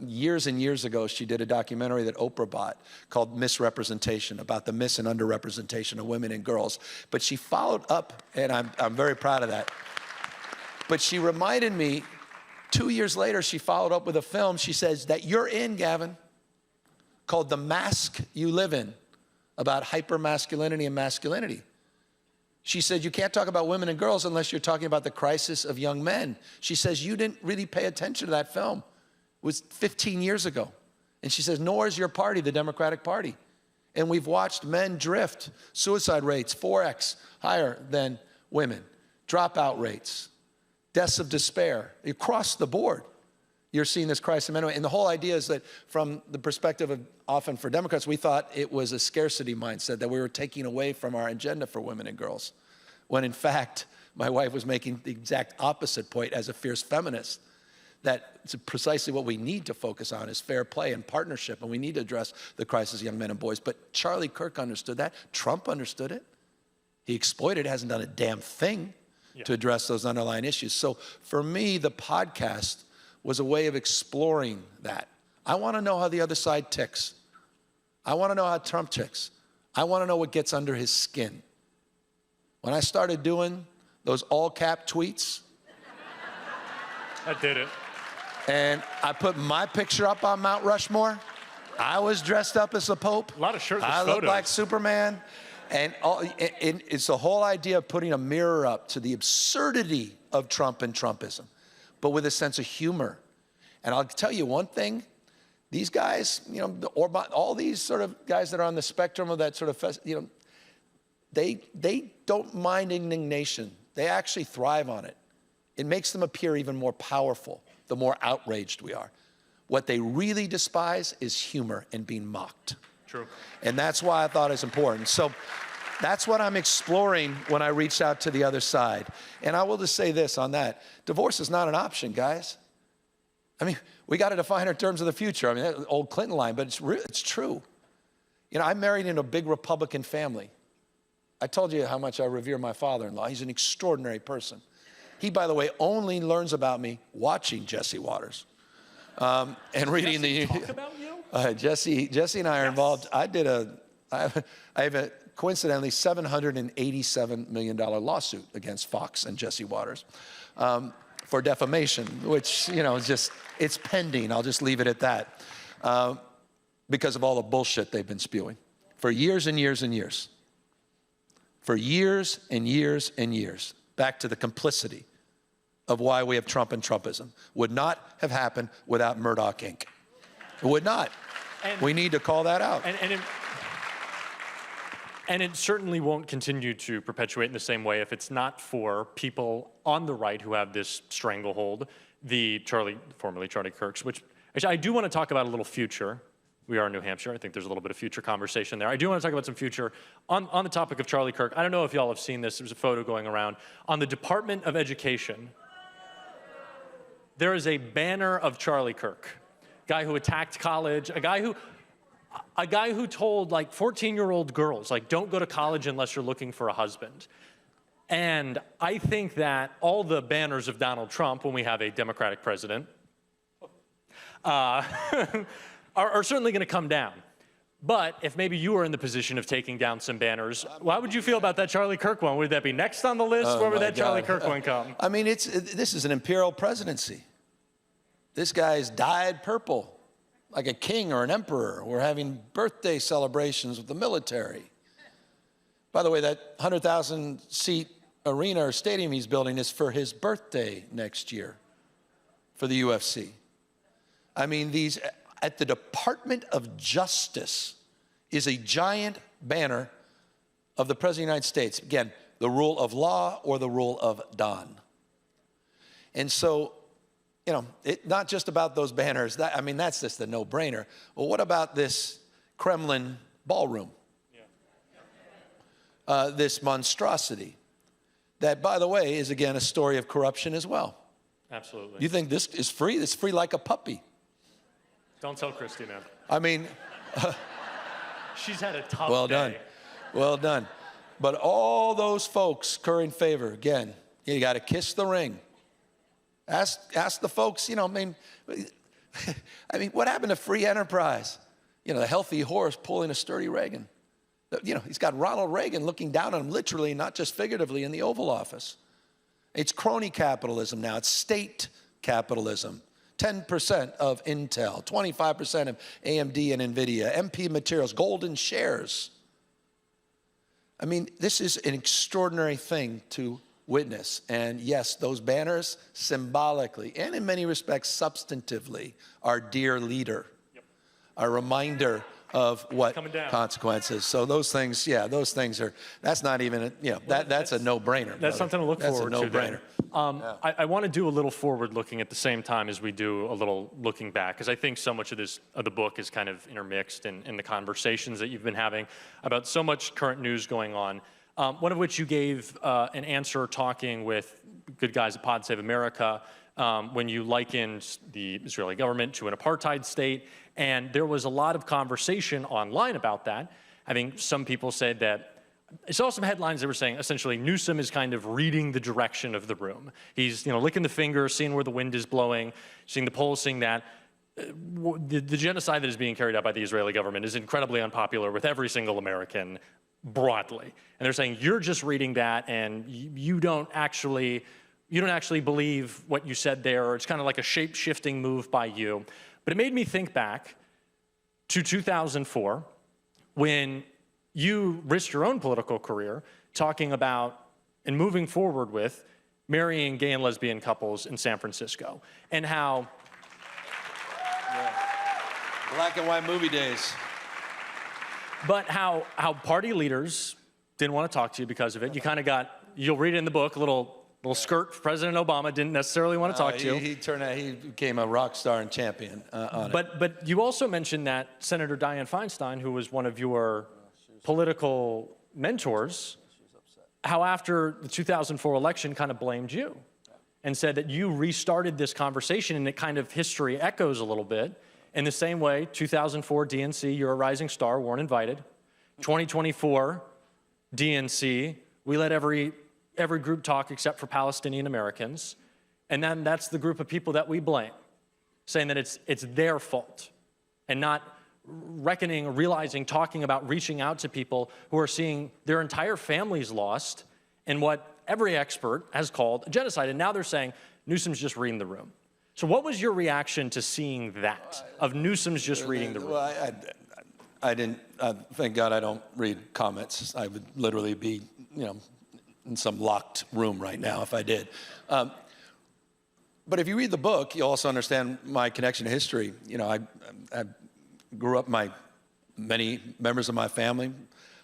years and years ago, she did a documentary that Oprah bought called Misrepresentation, about the mis- and underrepresentation of women and girls. But she followed up, and I'm very proud of that. But she reminded me, 2 years later, she followed up with a film she says that you're in, Gavin, called The Mask You Live In, about hypermasculinity and masculinity. She said, you can't talk about women and girls unless you're talking about the crisis of young men. She says, you didn't really pay attention to that film. It was 15 years ago. And she says, nor is your party, the Democratic Party. And we've watched men drift. Suicide rates, 4x higher than women. Dropout rates, deaths of despair, across the board. You're seeing this crisis of men. And the whole idea is that from the perspective of, often for Democrats, we thought it was a scarcity mindset, that we were taking away from our agenda for women and girls. When in fact, my wife was making the exact opposite point as a fierce feminist, That's precisely what we need to focus on is fair play and partnership, and we need to address the crisis of young men and boys. But Charlie Kirk understood that. Trump understood it. He exploited it, hasn't done a damn thing to address those underlying issues. So for me, the podcast was a way of exploring that. I want to know how the other side ticks. I want to know how Trump ticks. I want to know what gets under his skin. When I started doing those all-cap tweets, I did it. And I put my picture up on Mount Rushmore. I was dressed up as the Pope. A lot of shirtless I photos. looked like Superman. And it's the whole idea of putting a mirror up to the absurdity of Trump and Trumpism, but with a sense of humor. And I'll tell you one thing, these guys, you know, Orban, all these sort of guys that are on the spectrum of that sort of, you know, they don't mind indignation. They actually thrive on it. It makes them appear even more powerful the more outraged we are. What they really despise is humor and being mocked. True. And that's why I thought it's important. So that's what I'm exploring when I reach out to the other side. And I will just say this on that. Divorce is not an option, guys. I mean, we got to define our terms of the future. I mean, that old Clinton line, but it's true. You know, I married in a big Republican family. I told you how much I revere my father-in-law. He's an extraordinary person. He, by the way, only learns about me watching Jesse Waters and reading Jesse the. Talk about you? Jesse and I are involved. I have a coincidentally $787 million lawsuit against Fox and Jesse Waters for defamation, which, you know, is just, it's pending. I'll just leave it at that because of all the bullshit they've been spewing for years and years and years. For years and years and years. Back to the complicity of why we have Trump and Trumpism. Would not have happened without Murdoch, Inc. It would not. And we need to call that out. And it certainly won't continue to perpetuate in the same way if it's not for people on the right who have this stranglehold, formerly Charlie Kirk's, which actually I do want to talk about a little future. We are in New Hampshire. I think there's a little bit of future conversation there. I do want to talk about some future. On the topic of Charlie Kirk, I don't know if y'all have seen this. There's a photo going around. On the Department of Education, there is a banner of Charlie Kirk, guy who attacked college, a guy who told like 14-year-old girls, like, don't go to college unless you're looking for a husband. And I think that all the banners of Donald Trump, when we have a Democratic president, are certainly going to come down. But if maybe you were in the position of taking down some banners, how would you feel about that Charlie Kirk one? Would that be next on the list? Where would that Charlie Kirk one come? I mean, this is an imperial presidency. This guy's dyed purple, like a king or an emperor. We're having birthday celebrations with the military. By the way, that 100,000-seat arena or stadium he's building is for his birthday next year for the UFC. I mean, at the Department of Justice is a giant banner of the President of the United States. Again, the rule of law or the rule of Don. And so, you know, not just about those banners. That's just a no-brainer. Well, what about this Kremlin ballroom? Yeah. This monstrosity that, by the way, is, again, a story of corruption as well. Absolutely. You think this is free? It's free like a puppy. Don't tell Christy, man. I mean... She's had a tough well day. Done. Well done. But all those folks currying favor, again, you got to kiss the ring. Ask the folks, you know, I mean, what happened to free enterprise? You know, the healthy horse pulling a sturdy Reagan. You know, he's got Ronald Reagan looking down on him literally, not just figuratively, in the Oval Office. It's crony capitalism now. It's state capitalism. 10% of Intel, 25% of AMD and NVIDIA, MP Materials, golden shares. I mean, this is an extraordinary thing to witness. And yes, those banners symbolically and in many respects substantively are dear leader, a reminder of what consequences. So those things, yeah, those things are, that's not even, you know, that's a no-brainer. That's something to look forward to. That's a no-brainer. I want to do a little forward-looking at the same time as we do a little looking back, because I think so much of the book is kind of intermixed in the conversations that you've been having about so much current news going on. One of which you gave an answer talking with good guys at Pod Save America when you likened the Israeli government to an apartheid state. And there was a lot of conversation online about that. I think some people said that, I saw some headlines that were saying essentially Newsom is kind of reading the direction of the room. He's licking the finger, seeing where the wind is blowing, seeing the polls, seeing that. The genocide that is being carried out by the Israeli government is incredibly unpopular with every single American broadly. And they're saying you're just reading that and you don't actually believe what you said there, or it's kind of like a shape-shifting move by you. But it made me think back to 2004 when you risked your own political career talking about and moving forward with marrying gay and lesbian couples in San Francisco, and how Black and white movie days. But how party leaders didn't want to talk to you because of it. You kind of got, you'll read it in the book, a little skirt. President Obama didn't necessarily want to talk to you. He turned out, he became a rock star and champion on it. But you also mentioned that Senator Dianne Feinstein, who was one of your political mentors, how after the 2004 election kind of blamed you and said that you restarted this conversation, and it kind of history echoes a little bit. In the same way, 2004 DNC, you're a rising star, weren't invited. 2024 DNC, we let every group talk except for Palestinian Americans. And then that's the group of people that we blame, saying that it's their fault, and not reckoning, realizing, talking about reaching out to people who are seeing their entire families lost in what every expert has called a genocide. And now they're saying Newsom's just reading the room. So what was your reaction to seeing that, of Newsom's just reading the room? Well, I didn't, thank God I don't read comments. I would literally be, in some locked room right now if I did. But if you read the book, you'll also understand my connection to history. I grew up, many members of my family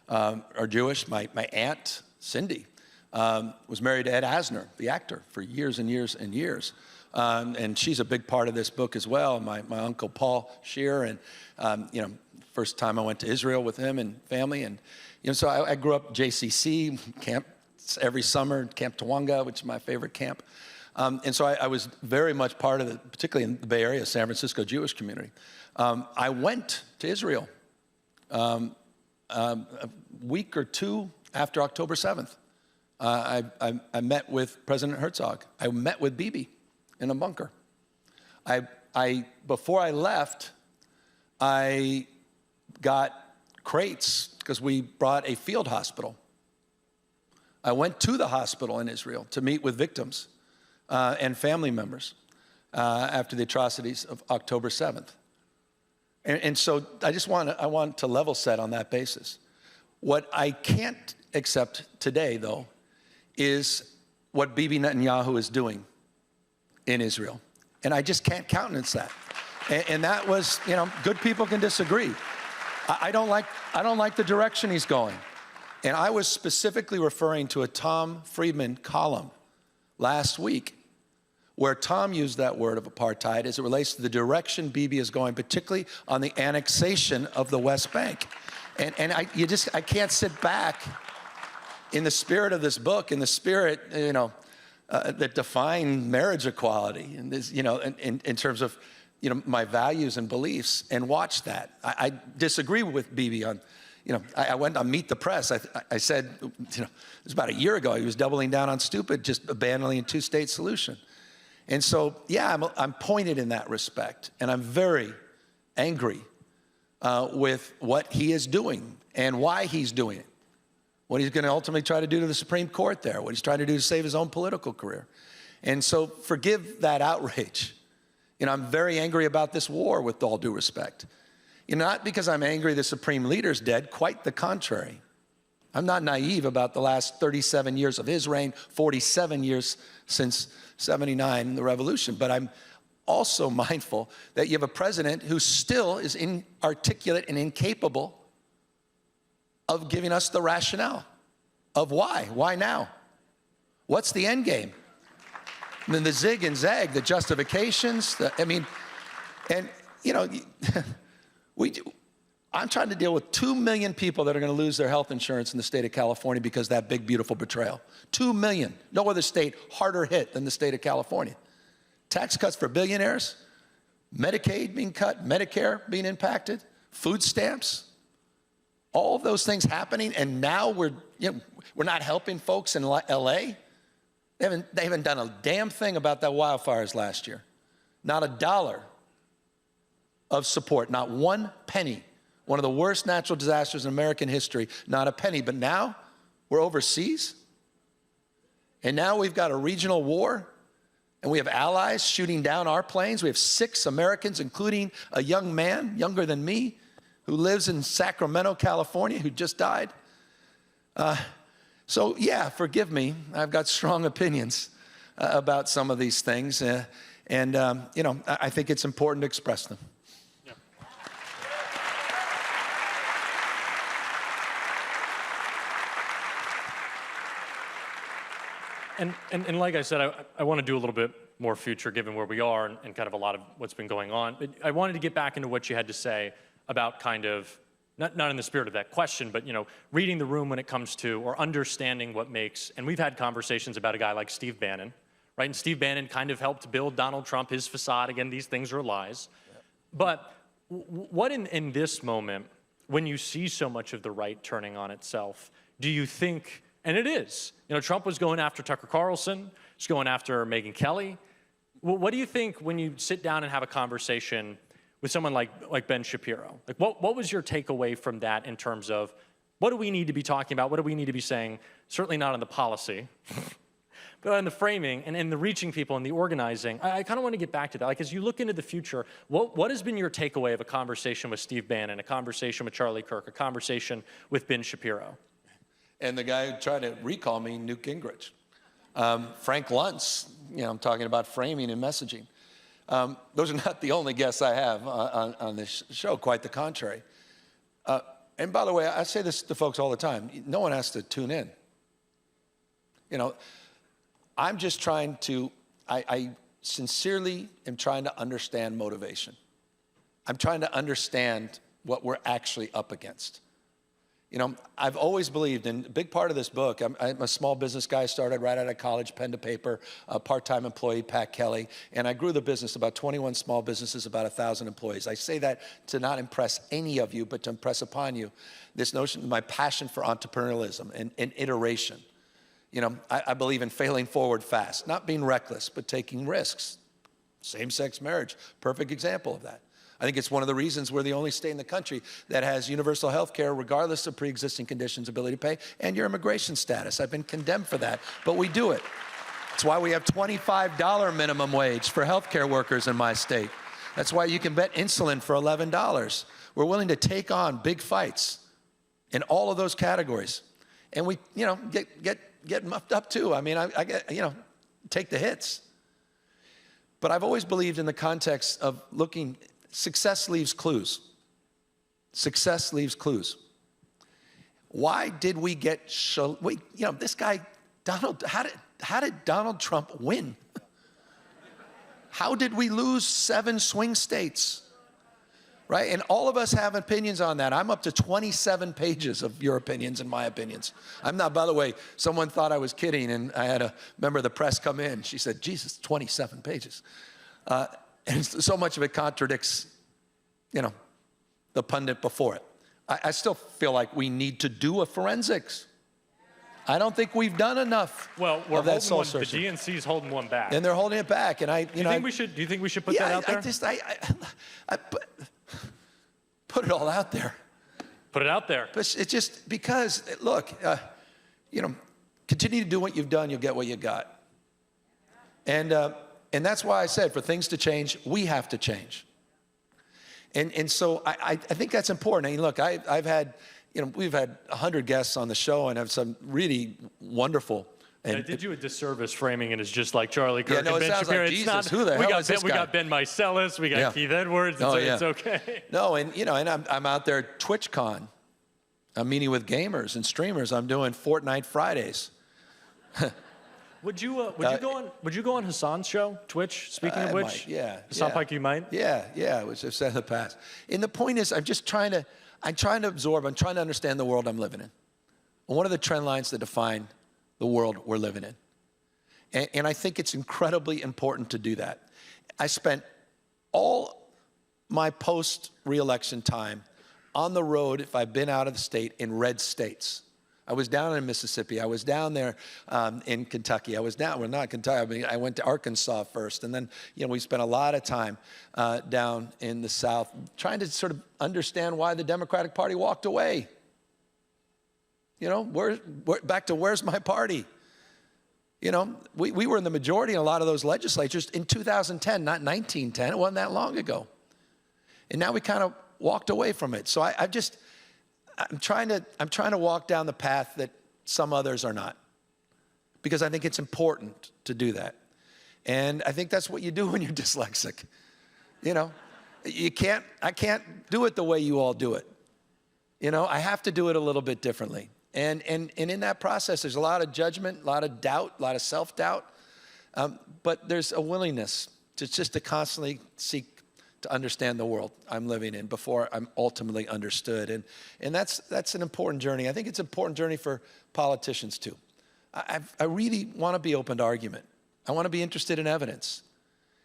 are Jewish. My aunt, Cindy, was married to Ed Asner, the actor, for years and years and years. And she's a big part of this book as well. My uncle Paul Scheer, and first time I went to Israel with him and family, and so I grew up JCC camp every summer, Camp Tawanga, which is my favorite camp, and so I was very much part of particularly in the Bay Area, San Francisco Jewish community. I went to Israel a week or two after October 7th. I met with President Herzog. I met with Bibi in a bunker. Before I left, I got crates because we brought a field hospital. I went to the hospital in Israel to meet with victims and family members after the atrocities of October 7th. And so I want to level set on that basis. What I can't accept today, though, is what Bibi Netanyahu is doing in Israel. And I just can't countenance that. And that was, good people can disagree. I don't like the direction he's going. And I was specifically referring to a Tom Friedman column last week where Tom used that word of apartheid as it relates to the direction Bibi is going, particularly on the annexation of the West Bank. And I can't sit back in the spirit of this book, in the spirit, that define marriage equality, and this, in terms of, my values and beliefs, and watch that. I disagree with Bibi on, I went on Meet the Press. I said, it was about a year ago, he was doubling down on stupid, just abandoning a two-state solution. And so, yeah, I'm pointed in that respect, and I'm very angry with what he is doing and why he's doing it. What he's going to ultimately try to do to the Supreme Court there, what he's trying to do to save his own political career. And so forgive that outrage. I'm very angry about this war, with all due respect. Not because I'm angry the Supreme Leader's dead, quite the contrary. I'm not naive about the last 37 years of his reign, 47 years since 79, the revolution. But I'm also mindful that you have a president who still is inarticulate and incapable of giving us the rationale of why. Why now? What's the end game? And then the zig and zag, the justifications, I'm trying to deal with 2 million people that are going to lose their health insurance in the state of California because of that big, beautiful betrayal. 2 million. No other state harder hit than the state of California. tax cuts for billionaires, Medicaid being cut, Medicare being impacted, food stamps, all of those things happening, and now we're not helping folks in LA. They haven't done a damn thing about that wildfires last year. Not a dollar of support, not one penny. One of the worst natural disasters in American history, not a penny. But now we're overseas, and now we've got a regional war, and we have allies shooting down our planes. We have 6 Americans, including a young man, younger than me, who lives in Sacramento, California, who just died. So yeah, forgive me. I've got strong opinions about some of these things, and I think it's important to express them. Yeah. And like I said, I want to do a little bit more future, given where we are and kind of a lot of what's been going on. But I wanted to get back into what you had to say about kind of, not in the spirit of that question, but reading the room when it comes to, or understanding what makes, and we've had conversations about a guy like Steve Bannon, right? And Steve Bannon kind of helped build Donald Trump, his facade. Again, these things are lies. Yeah. But what in this moment, when you see so much of the right turning on itself, do you think, and it is, Trump was going after Tucker Carlson, he's going after Megyn Kelly. What do you think when you sit down and have a conversation with someone like Ben Shapiro? Like, what was your takeaway from that in terms of what do we need to be talking about? What do we need to be saying? Certainly not on the policy, but on the framing and in the reaching people and the organizing. I kind of want to get back to that. Like, as you look into the future, what has been your takeaway of a conversation with Steve Bannon, a conversation with Charlie Kirk, a conversation with Ben Shapiro? And the guy who tried to recall me, Newt Gingrich. Frank Luntz, I'm talking about framing and messaging. Those are not the only guests I have on this show, quite the contrary. And by the way, I say this to folks all the time. No one has to tune in. I'm just trying to, I sincerely am trying to understand motivation. I'm trying to understand what we're actually up against. I've always believed, and a big part of this book, I'm a small business guy, started right out of college, pen to paper, a part-time employee, Pat Kelly, and I grew the business, about 21 small businesses, about 1,000 employees. I say that to not impress any of you, but to impress upon you this notion, my passion for entrepreneurialism and iteration. I believe in failing forward fast, not being reckless, but taking risks. Same-sex marriage, perfect example of that. I think it's one of the reasons we're the only state in the country that has universal health care regardless of pre-existing conditions, ability to pay, and your immigration status. I've been condemned for that, but we do it. That's why we have $25 minimum wage for health care workers in my state. That's why you can bet insulin for $11. We're willing to take on big fights in all of those categories. And we, get muffed up too. I mean, I get, take the hits. But I've always believed in the context of looking. Success leaves clues. Success leaves clues. Why did we get, this guy, Donald, how did Donald Trump win? How did we lose 7 swing states? Right? And all of us have opinions on that. I'm up to 27 pages of your opinions and my opinions. I'm not, by the way, someone thought I was kidding, and I had a member of the press come in. She said, Jesus, 27 pages. And so much of it contradicts, the pundit before it. I still feel like we need to do a forensics. I don't think we've done enough. Well, we're of that holding one. searching. The DNC's holding one back, and they're holding it back. And do you think we should put that out there? I put it all out there. Put it out there. But it's just because, look, continue to do what you've done, you'll get what you got. And that's why I said, for things to change, we have to change. And so I think that's important. I mean, look, I've had, we've had 100 guests on the show and have some really wonderful. And I did you a disservice framing it as just like Charlie Kirk and Ben Shapiro. Like, Jesus, who the hell is this guy? We got Ben Meiselas, we got Keith Edwards, and so it's okay. No, and and I'm out there at TwitchCon. I'm meeting with gamers and streamers. I'm doing Fortnite Fridays. Would you go on Hassan's show, Twitch? Speaking of which, Hassan Pike, you might. Which I've said in the past. And the point is, I'm trying to absorb. I'm trying to understand the world I'm living in. And what are the trend lines that define the world we're living in? And I think it's incredibly important to do that. I spent all my post-reelection time on the road, if I've been out of the state, in red states. I was down in Mississippi. I was down there in Kentucky. I was down, well, not Kentucky, I mean, I went to Arkansas first. And then, we spent a lot of time down in the South trying to sort of understand why the Democratic Party walked away. Back to where's my party? We were in the majority in a lot of those legislatures in 2010, not 1910. It wasn't that long ago. And now we kind of walked away from it. So I'm trying to walk down the path that some others are not, because I think it's important to do that. And I think that's what you do when you're dyslexic. I can't do it the way you all do it. I have to do it a little bit differently. And in that process, there's a lot of judgment, a lot of doubt, a lot of self-doubt. But there's a willingness to constantly seek to understand the world I'm living in before I'm ultimately understood. And that's an important journey. I think it's an important journey for politicians too. I really want to be open to argument. I want to be interested in evidence.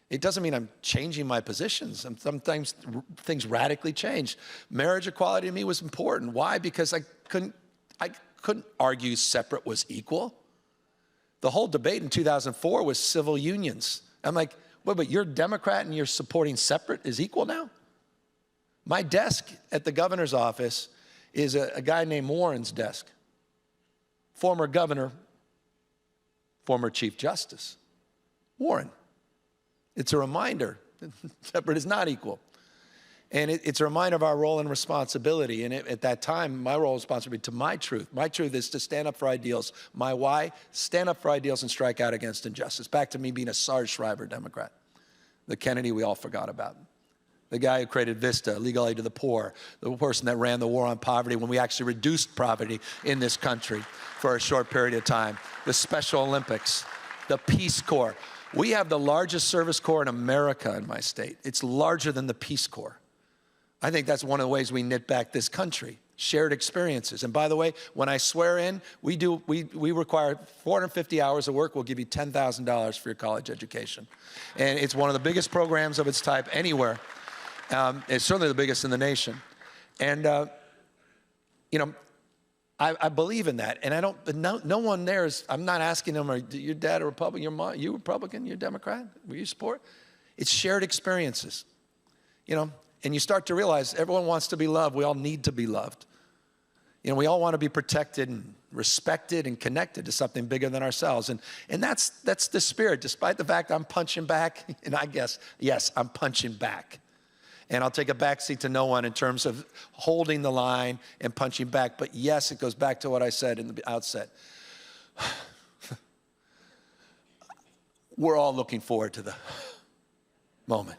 It doesn't mean I'm changing my positions. Sometimes things radically change. Marriage equality to me was important. Why? Because I couldn't argue separate was equal. The whole debate in 2004 was civil unions. I'm like, well, but you're a Democrat and you're supporting separate is equal now? My desk at the governor's office is a guy named Warren's desk. Former governor, former Chief Justice. Warren. It's a reminder that separate is not equal. And it's a reminder of our role and responsibility. And at that time, my role and responsibility to my truth. My truth is to stand up for ideals. My why, stand up for ideals and strike out against injustice. Back to me being a Sarge Shriver Democrat. The Kennedy we all forgot about. The guy who created VISTA, legal aid to the poor. The person that ran the war on poverty when we actually reduced poverty in this country for a short period of time. The Special Olympics, the Peace Corps. We have the largest service corps in America in my state. It's larger than the Peace Corps. I think that's one of the ways we knit back this country, shared experiences. And by the way, when I swear in, we require 450 hours of work. We'll give you $10,000 for your college education. And it's one of the biggest programs of its type anywhere. It's certainly the biggest in the nation. And, I believe in that. And no one there is, I'm not asking them, are your dad a Republican, your mom, you Republican, you're Democrat? Will you support? It's shared experiences, And you start to realize everyone wants to be loved. We all need to be loved. We all want to be protected and respected and connected to something bigger than ourselves. And that's the spirit, despite the fact I'm punching back. And I guess, yes, I'm punching back. And I'll take a backseat to no one in terms of holding the line and punching back. But yes, it goes back to what I said in the outset. We're all looking forward to the moment.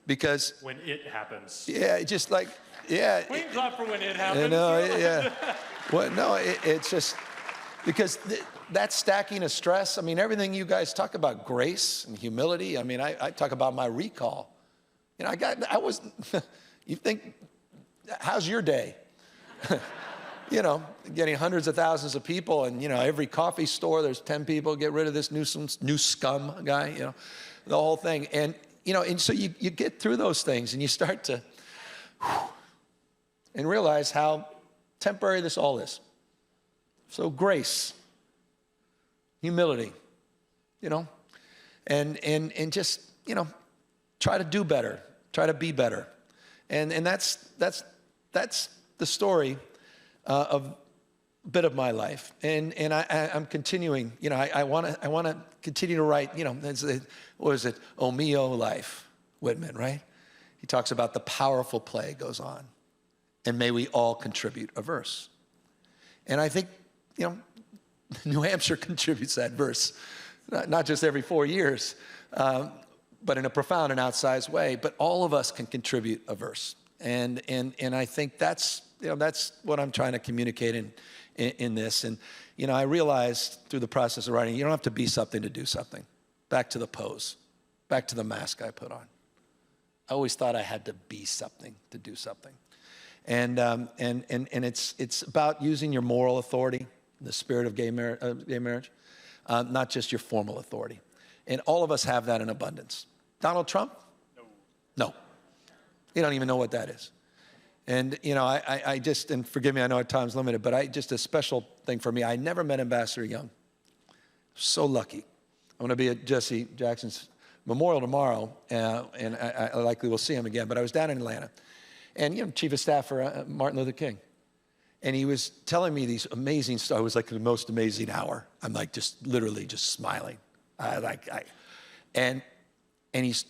Because when it happens. Yeah, just like, yeah. We can clap for when it happens. Yeah. Well, no, it's just because that stacking of stress. I mean, everything you guys talk about, grace and humility. I mean, I talk about my recall. You think, how's your day? Getting hundreds of thousands of people, and every coffee store there's 10 people. Get rid of this new scum guy. The whole thing, and so you get through those things, and you start to and realize how temporary this all is. So grace, humility, and just try to do better, try to be better, and that's the story of a bit of my life, and I'm continuing. I want to continue to write. What is it? O mio life, Whitman, right? He talks about the powerful play goes on, and may we all contribute a verse. And I think New Hampshire contributes that verse, not just every 4 years, but in a profound and outsized way. But all of us can contribute a verse, and I think that's what I'm trying to communicate in this. And I realized through the process of writing, you don't have to be something to do something. Back to the pose, back to the mask I put on. I always thought I had to be something to do something, and it's about using your moral authority, the spirit of gay marriage, not just your formal authority. And all of us have that in abundance. Donald Trump? No. You don't even know what that is. And, you know, I just, and forgive me, I know our time's limited, but just a special thing for me. I never met Ambassador Young. So lucky. I'm going to be at Jesse Jackson's memorial tomorrow, and I likely will see him again. But I was down in Atlanta, and, you know, Chief of Staff for Martin Luther King. And he was telling me these amazing stories. It was like the most amazing hour. I'm like just literally just smiling. And he's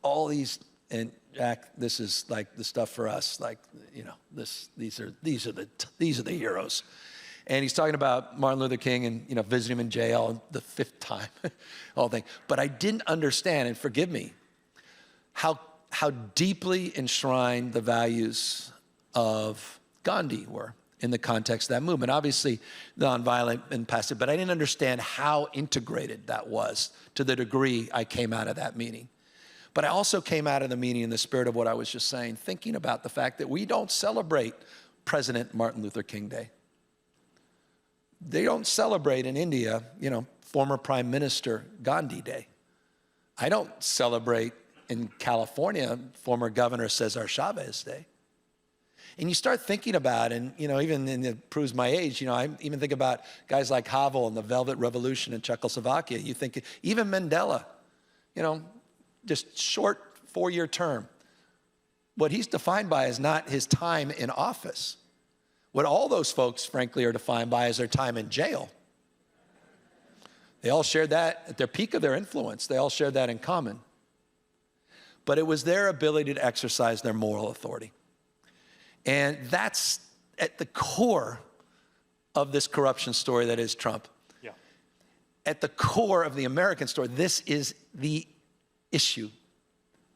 all these, and Jack, this is like the stuff for us. Like, you know, these are the heroes. And he's talking about Martin Luther King and, you know, visiting him in jail the 5th time, whole thing. But I didn't understand, and forgive me, how deeply enshrined the values of Gandhi were in the context of that movement. Obviously, nonviolent and passive, but I didn't understand how integrated that was to the degree I came out of that meeting. But I also came out of the meeting in the spirit of what I was just saying, thinking about the fact that we don't celebrate President Martin Luther King Day. They don't celebrate in India, you know, former Prime Minister Gandhi Day. I don't celebrate in California, former Governor Cesar Chavez Day. And you start thinking about, and, you know, even it proves my age, you know, I even think about guys like Havel and the Velvet Revolution in Czechoslovakia. You think, even Mandela, you know, just short 4-year term. What he's defined by is not his time in office. What all those folks, frankly, are defined by is their time in jail. They all shared that at their peak of their influence. They all shared that in common. But it was their ability to exercise their moral authority. And that's at the core of this corruption story that is Trump. Yeah. At the core of the American story, this is the issue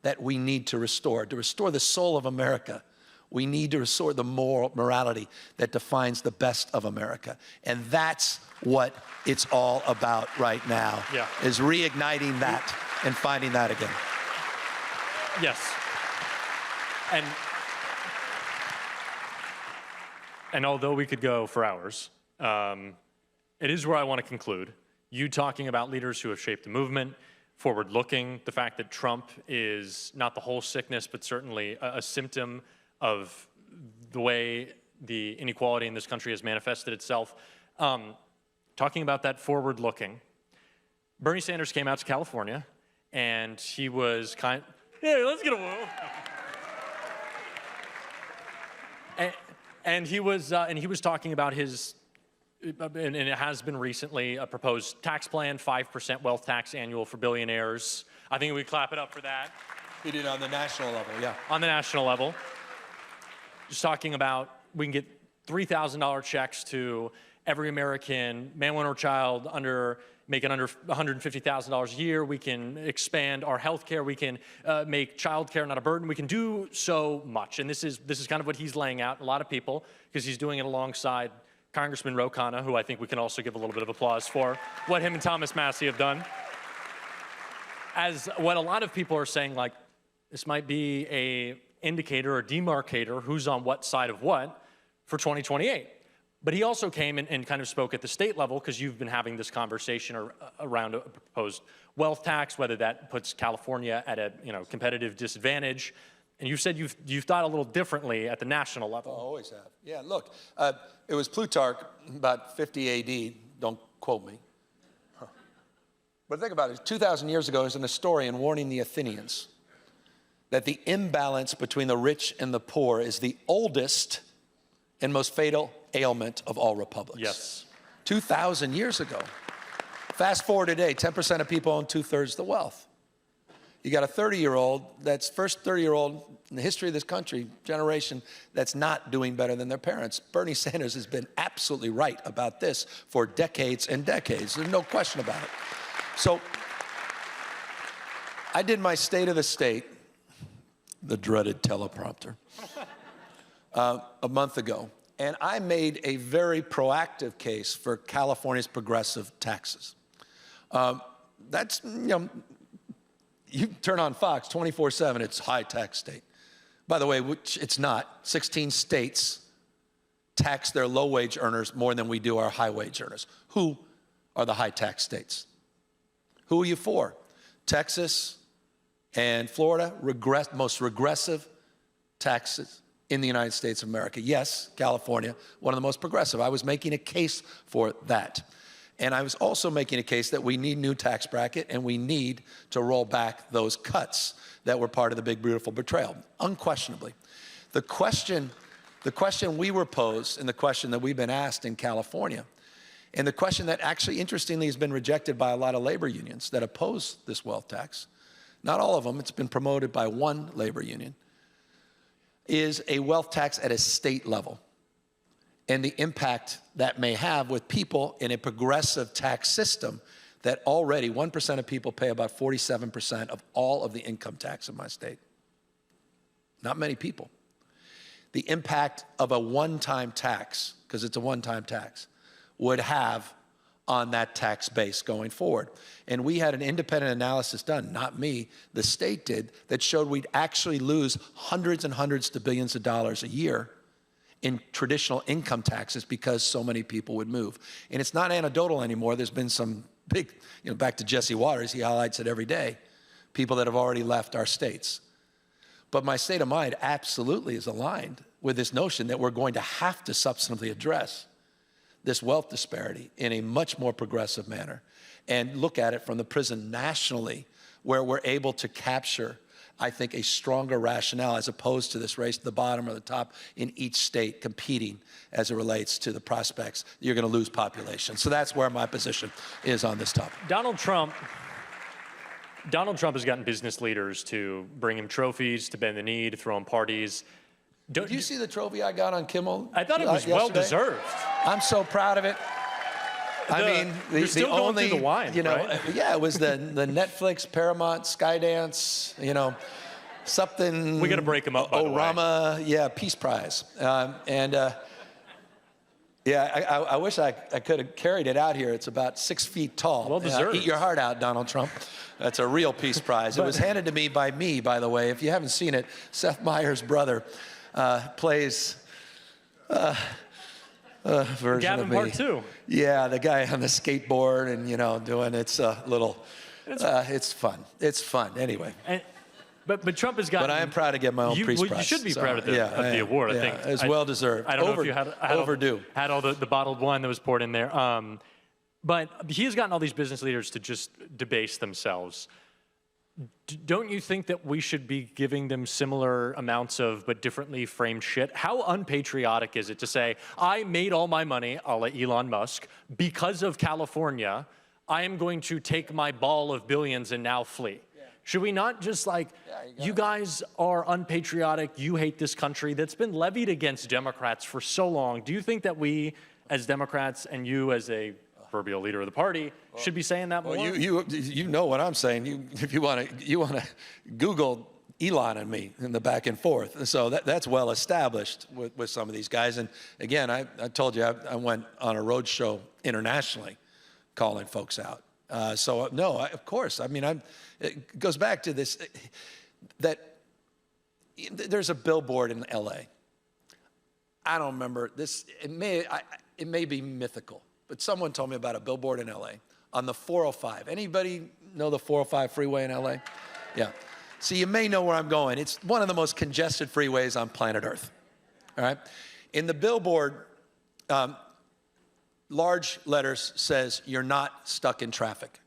that we need to restore the soul of America. We need to restore the morality that defines the best of America. And that's what it's all about right now, is reigniting that and finding that again. Yes. And although we could go for hours, it is where I want to conclude. You talking about leaders who have shaped the movement, forward-looking, the fact that Trump is not the whole sickness, but certainly a symptom of the way the inequality in this country has manifested itself. Talking about that forward-looking, Bernie Sanders came out to California, and he was yeah, let's get a whoa. And he was talking about his, and it has been recently, a proposed tax plan, 5% wealth tax annual for billionaires. I think we clap it up for that. He did on the national level, yeah. On the national level. Just talking about, we can get $3,000 checks to every American, man, woman, or child making under $150,000 a year. We can expand our health care. We can make child care not a burden. We can do so much. And this is kind of what he's laying out. A lot of people, because he's doing it alongside Congressman Ro Khanna, who I think we can also give a little bit of applause for what him and Thomas Massie have done. As what a lot of people are saying, like, this might be a indicator or demarcator who's on what side of what for 2028. But he also came and kind of spoke at the state level, because you've been having this conversation around a proposed wealth tax, whether that puts California at a competitive disadvantage. And you said you've thought a little differently at the national level. I always have. Yeah, look, it was Plutarch about 50 AD, don't quote me. But think about it, 2,000 years ago, there's an historian warning the Athenians that the imbalance between the rich and the poor is the oldest and most fatal ailment of all republics. Yes. 2,000 years ago. Fast forward today, 10% of people own 2/3 the wealth. You got a 30-year-old, that's first 30-year-old in the history of this country, generation, that's not doing better than their parents. Bernie Sanders has been absolutely right about this for decades and decades. There's no question about it. So I did my State of the State, the dreaded teleprompter, a month ago. And I made a very proactive case for California's progressive taxes. That's, you turn on Fox 24/7, it's high tax state. By the way, which it's not. 16 states tax their low wage earners more than we do our high wage earners. Who are the high tax states? Who are you for? Texas, And Florida, most regressive taxes in the United States of America. Yes, California, one of the most progressive. I was making a case for that. And I was also making a case that we need new tax bracket and we need to roll back those cuts that were part of the big, beautiful betrayal, unquestionably. The question we were posed and the question that we've been asked in California, and the question that actually, interestingly, has been rejected by a lot of labor unions that oppose this wealth tax, not all of them, it's been promoted by one labor union, is a wealth tax at a state level and the impact that may have with people in a progressive tax system that already 1% of people pay about 47% of all of the income tax in my state. Not many people. The impact of a one-time tax, because it's a one-time tax, would have on that tax base going forward. And we had an independent analysis done, not me, the state did, that showed we'd actually lose hundreds and hundreds to billions of dollars a year in traditional income taxes because so many people would move. And it's not anecdotal anymore. There's been some big, back to Jesse Waters, he highlights it every day, people that have already left our states. But my state of mind absolutely is aligned with this notion that we're going to have to substantively address this wealth disparity in a much more progressive manner and look at it from the prison nationally where we're able to capture, I think, a stronger rationale as opposed to this race to the bottom or the top in each state competing as it relates to the prospects you're going to lose population. So that's where my position is on this topic. Donald Trump has gotten business leaders to bring him trophies, to bend the knee, to throw him parties. Did you see the trophy I got on Kimmel? I thought it was yesterday? well-deserved. I'm so proud of it. You're still going through the wine, right? Yeah, it was the Netflix, Paramount, Skydance, something. We got to break them up, by the way. Orama, yeah, Peace Prize. I wish I could have carried it out here. It's about 6 feet tall. Well deserved. Eat your heart out, Donald Trump. That's a real Peace Prize. It was handed to me, by the way. If you haven't seen it, Seth Meyers' brother plays version Gavin of me. Part 2. Yeah, the guy on the skateboard and, doing it's a little, it's fun. It's fun, anyway. But Trump has gotten. But I am proud to get my own Peace Prize. You should be proud of the award. I think it's well deserved. I don't know if you had overdue. Had all the bottled wine that was poured in there. But he has gotten all these business leaders to just debase themselves. Don't you think that we should be giving them similar amounts of but differently framed shit? How unpatriotic is it to say, I made all my money, a la Elon Musk, because of California, I am going to take my ball of billions and now flee? Should we not just you guys are unpatriotic, you hate this country that's been levied against Democrats for so long. Do you think that we as Democrats and you as a proverbial leader of the party should be saying that more? Well, you know what I'm saying. If you want to Google Elon and me in the back and forth. So that's well established with some of these guys. And again, I told you I went on a road show internationally calling folks out. Of course. I mean, it goes back to this, that there's a billboard in L.A. I don't remember this. It may be mythical, but someone told me about a billboard in L.A. on the 405. Anybody know the 405 freeway in L.A.? Yeah. So you may know where I'm going. It's one of the most congested freeways on planet Earth. All right. In the billboard, large letters says, "You're not stuck in traffic."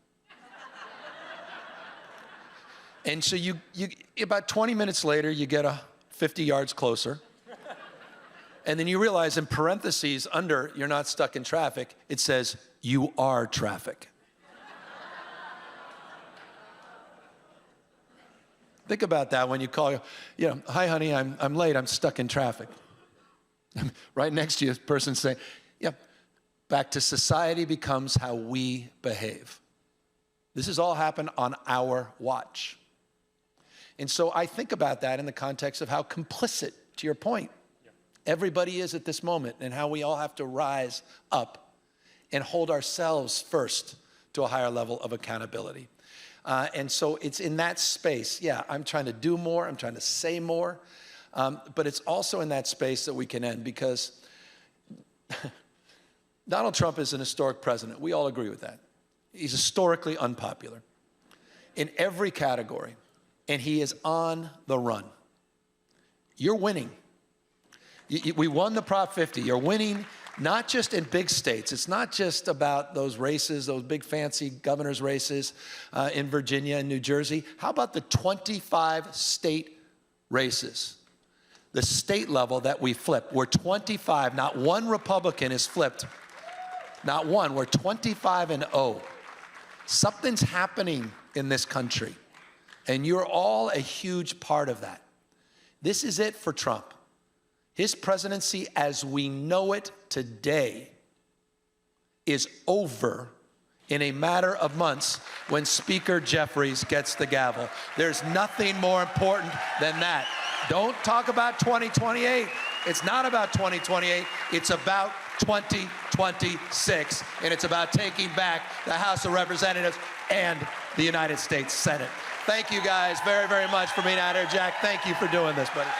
And so you about 20 minutes later, you get 50 yards closer. And then you realize in parentheses under "you're not stuck in traffic," it says, "You are traffic." Think about that when you call, "Hi, honey, I'm late, I'm stuck in traffic." Right next to you, a person saying, "Yeah, back to society becomes how we behave." This has all happened on our watch. And so I think about that in the context of how complicit, to your point, everybody is at this moment and how we all have to rise up and hold ourselves first to a higher level of accountability. And so it's in that space, I'm trying to do more, I'm trying to say more, but it's also in that space that we can end because Donald Trump is an historic president. We all agree with that. He's historically unpopular in every category. and he is on the run. You're winning. We won the Prop 50. You're winning not just in big states. It's not just about those races, those big fancy governor's races in Virginia and New Jersey. How about the 25 state races? The state level that we flipped. We're 25. Not one Republican is flipped. Not one. We're 25-0. Something's happening in this country, and you're all a huge part of that. This is it for Trump. His presidency as we know it today is over in a matter of months when Speaker Jeffries gets the gavel. There's nothing more important than that. Don't talk about 2028. It's not about 2028. It's about 2026, and it's about taking back the House of Representatives and the United States Senate. Thank you guys very, very much for being out here. Jack, thank you for doing this, buddy.